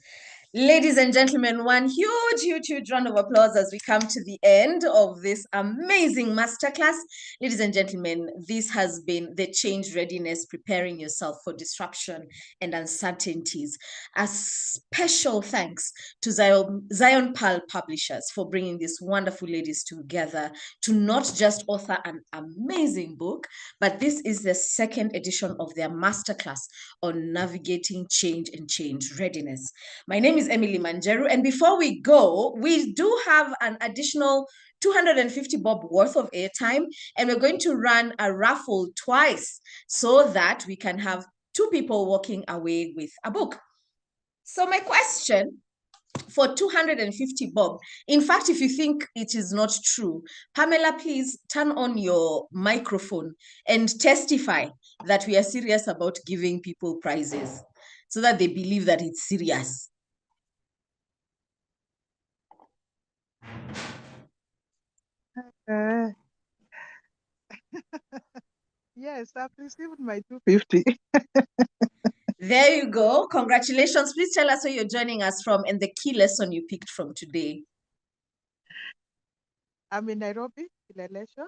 Ladies and gentlemen, one huge round of applause as we come to the end of this amazing masterclass. Ladies and gentlemen, this has been the Change Readiness, Preparing Yourself for Disruption and Uncertainties. A special thanks to Zion Pearl Publishers for bringing these wonderful ladies together to not just author an amazing book, but this is the second edition of their masterclass on navigating change and change readiness. My name is Emily Manjeru, and before we go, we do have an additional 250 bob worth of airtime, and we're going to run a raffle twice so that we can have 2 people walking away with a book. So my question for 250 bob, in fact, if you think it is not true, Pamela, please turn on your microphone and testify that we are serious about giving people prizes so that they believe that it's serious. Yes, I've received my 250. There you go. Congratulations. Please tell us where you're joining us from and the key lesson you picked from today. I'm in Nairobi, Kileleshwa,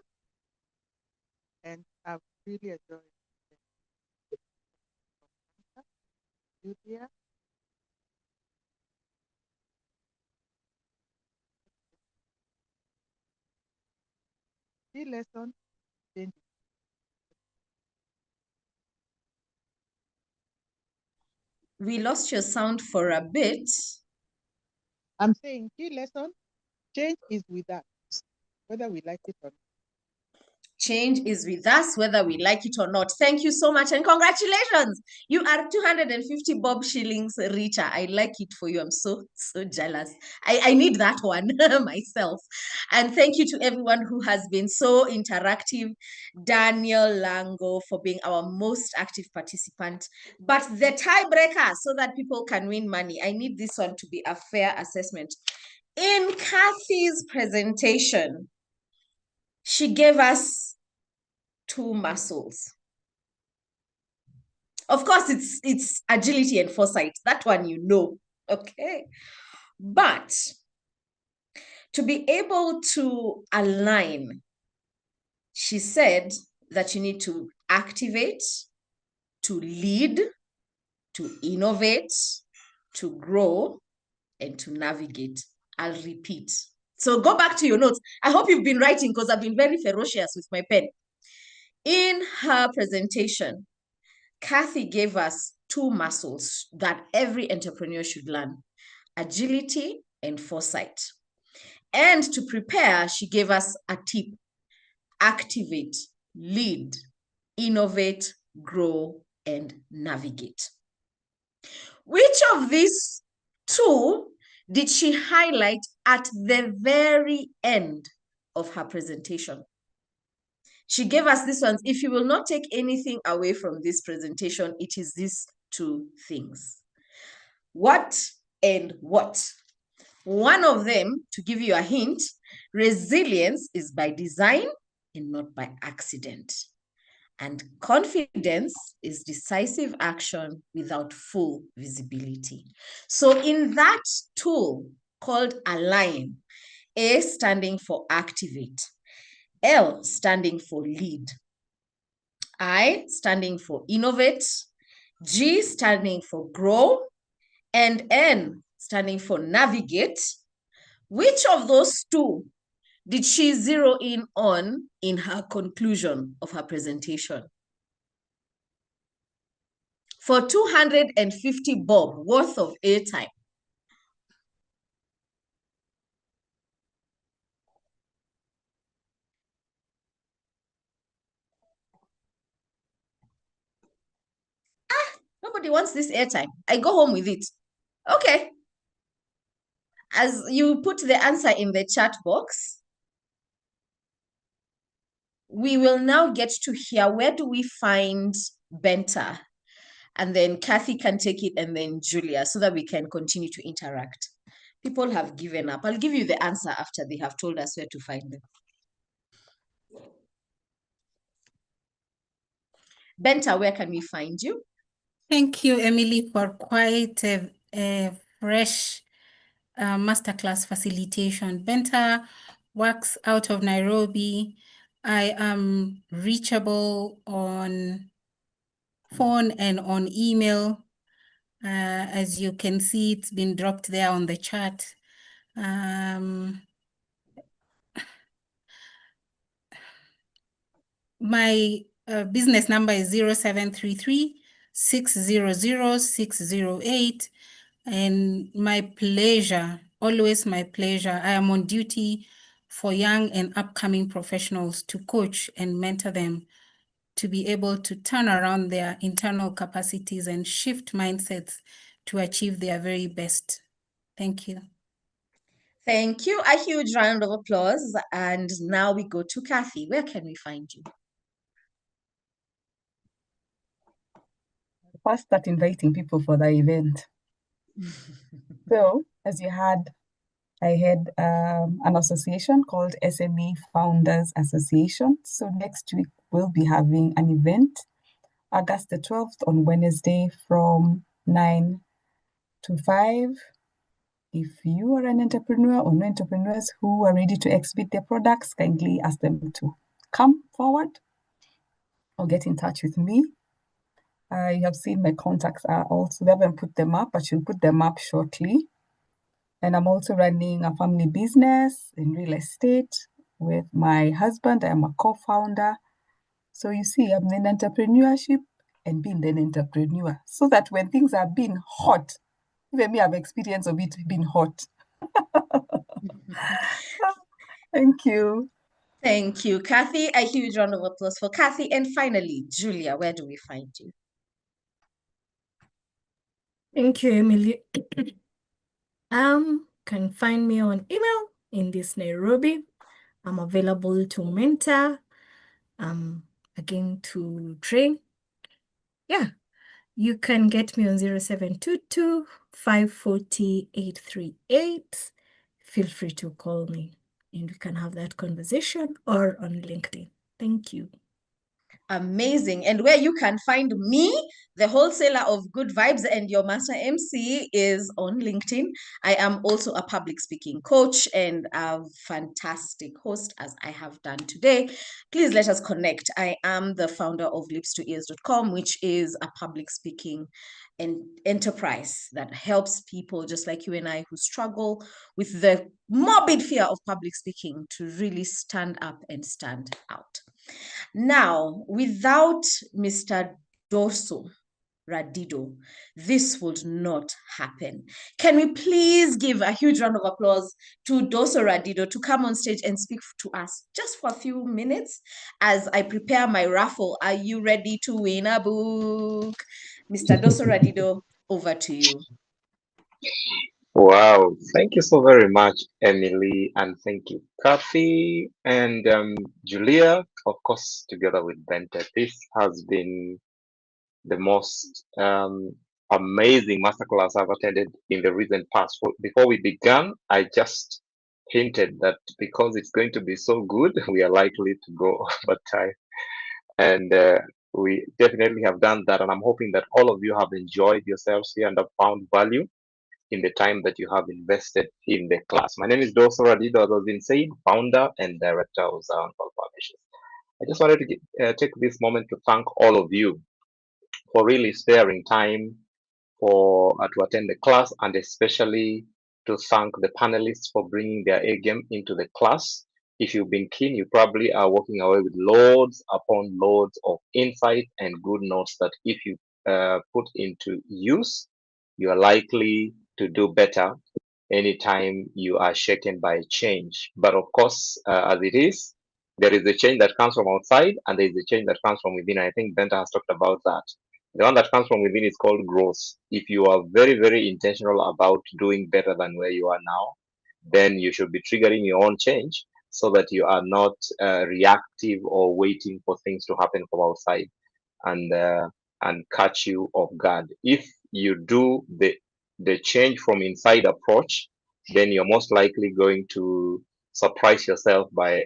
and I've really enjoyed you here. Key lesson, change. We lost your sound for a bit. I'm saying key lesson, change is with us, whether we like it or not. Change is with us, whether we like it or not. Thank you so much and congratulations. You are 250 bob shillings richer. I like it for you. I'm so jealous. I need that one myself. And thank you to everyone who has been so interactive. Daniel Lango for being our most active participant. But the tiebreaker so that people can win money, I need this one to be a fair assessment. In Kathy's presentation, she gave us 2 muscles. Of course, it's agility and foresight. That one you know, okay? But to be able to align, she said that you need to activate, to lead, to innovate, to grow, and to navigate. I'll repeat. So go back to your notes. I hope you've been writing because I've been very ferocious with my pen. In her presentation, Kathy gave us 2 muscles that every entrepreneur should learn: agility and foresight. And to prepare, she gave us a tip: activate, lead, innovate, grow, and navigate. Which of these 2 did she highlight at the very end of her presentation? She gave us these ones. If you will not take anything away from this presentation, it is these 2 things. What and what? One of them, to give you a hint, resilience is by design and not by accident. And confidence is decisive action without full visibility. So in that tool called Align, A standing for activate, L standing for lead, I standing for innovate, G standing for grow, and N standing for navigate. Which of those 2 did she zero in on in her conclusion of her presentation? For 250 bob worth of airtime, Nobody wants this airtime. I go home with it. Okay. As you put the answer in the chat box, we will now get to hear where do we find Benta? And then Kathy can take it, and then Julia, so that we can continue to interact. People have given up. I'll give you the answer after they have told us where to find them. Benta, where can we find you? Thank you, Emily, for quite a fresh masterclass facilitation. Benta works out of Nairobi. I am reachable on phone and on email. As you can see, it's been dropped there on the chat. My business number is 0733 600 608. And my pleasure, always my pleasure. I am on duty for young and upcoming professionals to coach and mentor them to be able to turn around their internal capacities and shift mindsets to achieve their very best. Thank you. Thank you. A huge round of applause. And now we go to Kathy. Where can we find you? First, start inviting people for the event. So, as you heard, I had an association called SME Founders Association. So next week we'll be having an event, August the 12th on Wednesday from 9 to 5. If you are an entrepreneur or no entrepreneurs who are ready to exhibit their products, kindly ask them to come forward or get in touch with me. You have seen my contacts are also, we haven't put them up, but you'll put them up shortly. And I'm also running a family business in real estate with my husband. I am a co-founder. So you see, I'm in entrepreneurship and being an entrepreneur. So that when things are being hot, even me have experience of it being hot. Thank you. Thank you, Kathy. A huge round of applause for Kathy. And finally, Julia, where do we find you? Thank you, Emily. Can find me on email in this Nairobi. I'm available to mentor, again to train. Yeah, you can get me on 0722 540 838. Feel free to call me and we can have that conversation, or on LinkedIn. Thank you. Amazing. And where you can find me, the wholesaler of good vibes and your master MC, is on LinkedIn. I am also a public speaking coach and a fantastic host, as I have done today. Please let us connect. I am the founder of lipstoears.com, which is a public speaking and enterprise that helps people just like you and I who struggle with the morbid fear of public speaking to really stand up and stand out. Now, without Mr. Doso Radido, this would not happen. Can we please give a huge round of applause to Doso Radido to come on stage and speak to us just for a few minutes as I prepare my raffle? Are you ready to win a book? Mr. Doso Radido, over to you. Wow, thank you so very much, Emily, and thank you, Kathy and Julia, of course, together with Bente. This has been the most amazing masterclass I've attended in the recent past. Before we began, I just hinted that because it's going to be so good, we are likely to go over time. And we definitely have done that. And I'm hoping that all of you have enjoyed yourselves here and have found value in the time that you have invested in the class. My name is Doso Radido, as has been said, founder and director of Zion Publishers. I just wanted to take this moment to thank all of you for really sparing time for to attend the class, and especially to thank the panelists for bringing their A game into the class. If you've been keen, you probably are walking away with loads upon loads of insight and good notes that if you put into use, you are likely to do better anytime you are shaken by change. But of course, as it is, there is a change that comes from outside and there is a change that comes from within. I think Benta has talked about that. The one that comes from within is called growth. If you are very, very intentional about doing better than where you are now, then you should be triggering your own change so that you are not reactive or waiting for things to happen from outside and catch you off guard. If you do the change from inside approach, then you're most likely going to surprise yourself by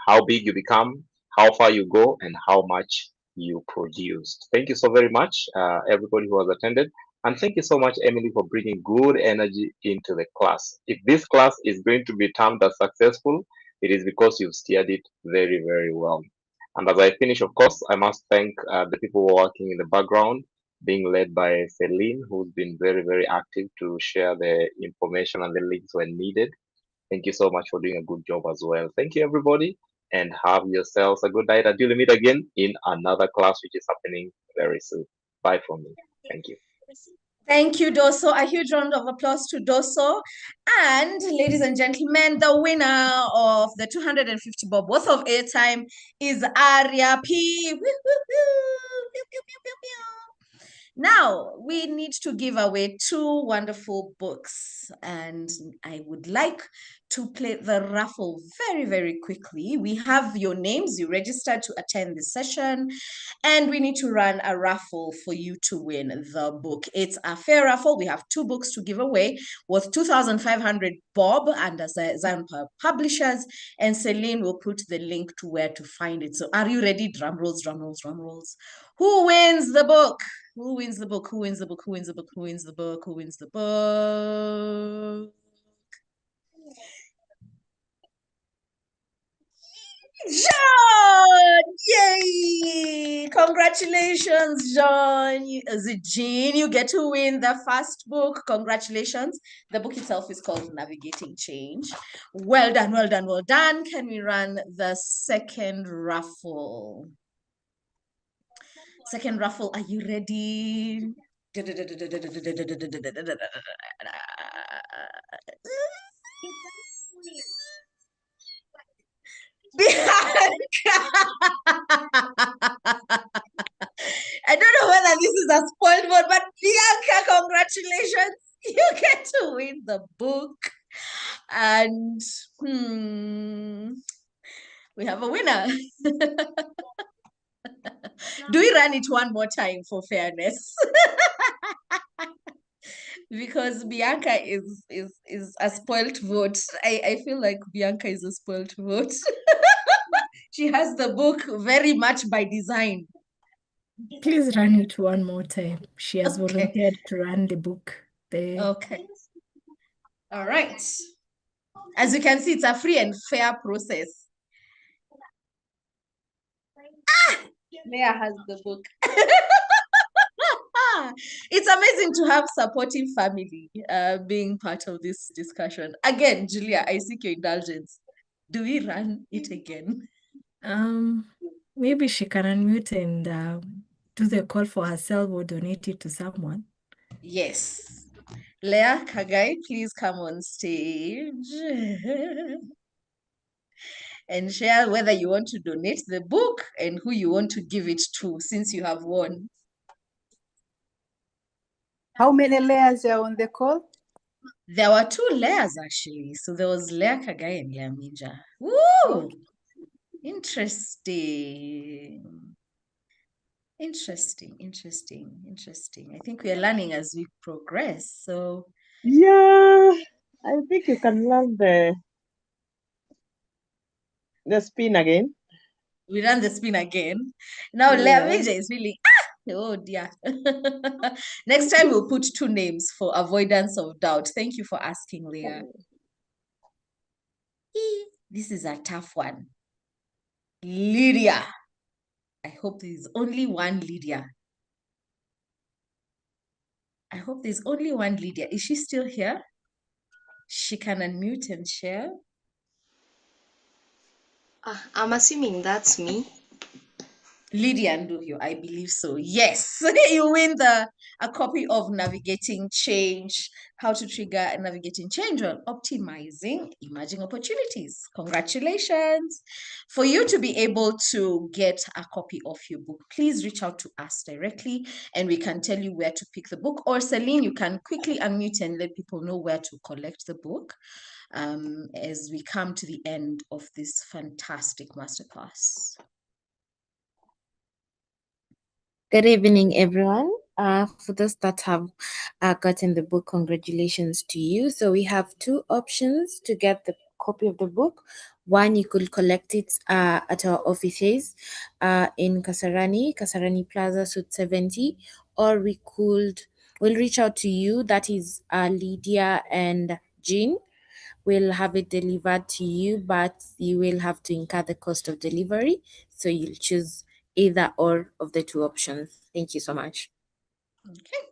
how big you become, how far you go, and how much you produced. Thank you so very much, everybody who has attended. And thank you so much, Emily, for bringing good energy into the class. If this class is going to be termed as successful, it is because you've steered it very, very well. And as I finish, of course, I must thank the people who are working in the background, being led by Celine, who's been very, very active to share the information and the links when needed. Thank you so much for doing a good job as well. Thank you, everybody, and have yourselves a good night. Until we meet again in another class, which is happening very soon. Bye from me. Thank you. Thank you, Doso. A huge round of applause to Doso. And ladies and gentlemen, the winner of the 250 bob worth of airtime is Aria P. Woo, woo, woo. Pew, pew, pew, pew, pew. Now, we need to give away 2 wonderful books, and I would like to play the raffle very, very quickly. We have your names, you registered to attend this session, and we need to run a raffle for you to win the book. It's a fair raffle. We have 2 books to give away worth 2,500 bob under Zion Publishers, and Celine will put the link to where to find it. So are you ready? Drum rolls, drum rolls, drum rolls. Who wins the book? Who wins the book? Who wins the book? Who wins the book? Who wins the book? Who wins the book? John! Yay! Congratulations, John. Is it Jean? You get to win the first book. Congratulations. The book itself is called Navigating Change. Well done, well done, well done. Can we run the second raffle? Second raffle, are you ready? Bianca! I don't know whether this is a spoiled one, but Bianca, congratulations. You get to win the book. And we have a winner. Do we run it one more time for fairness? Because Bianca is a spoilt vote. I feel like Bianca is a spoilt vote. She has the book very much by design. Please run it one more time. She has volunteered to run the book. Okay. All right. As you can see, it's a free and fair process. Leah has the book. It's amazing to have supportive family being part of this discussion. Again, Julia, I seek your indulgence. Do we run it again? Maybe she can unmute and do the call for herself or donate it to someone. Yes. Leah, Kagai, please come on stage and share whether you want to donate the book and who you want to give it to since you have won. How many layers are on the call? There were 2 layers actually. So there was Leah Kagai and Leah Mija. Woo! Okay. Interesting. Interesting. I think we are learning as we progress. So Yeah, I think you can learn the spin again. we run the spin again. Now Yeah. Leah Mija is really oh dear. Next time we'll put 2 names for avoidance of doubt. Thank you for asking, Leah. This is a tough one. Lydia. I hope there's only one Lydia. I hope there's only one Lydia. Is she still here? She can unmute and share. I'm assuming that's me. Lydia Nduhio, I believe so. Yes, you win a copy of Navigating Change, How to Trigger Navigating Change on Optimizing Emerging Opportunities. Congratulations. For you to be able to get a copy of your book, please reach out to us directly and we can tell you where to pick the book. Or Celine, you can quickly unmute and let people know where to collect the book as we come to the end of this fantastic masterclass. Good evening, everyone. For those that have gotten the book, congratulations to you. So we have two options to get the copy of the book. One, you could collect it at our offices in Kasarani Plaza, Suite 70, or we'll reach out to you. That is Lydia and Jean. We'll have it delivered to you, but you will have to incur the cost of delivery. So you'll choose either or of the two options. Thank you so much. Okay.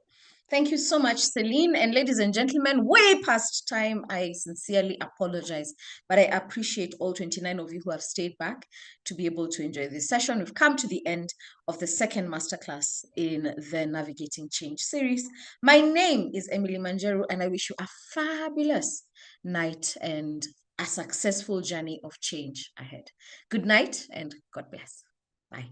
Thank you so much, Celine. And ladies and gentlemen, way past time. I sincerely apologize, but I appreciate all 29 of you who have stayed back to be able to enjoy this session. We've come to the end of the second masterclass in the Navigating Change series. My name is Emily Manjeru, and I wish you a fabulous night and a successful journey of change ahead. Good night and God bless. Bye.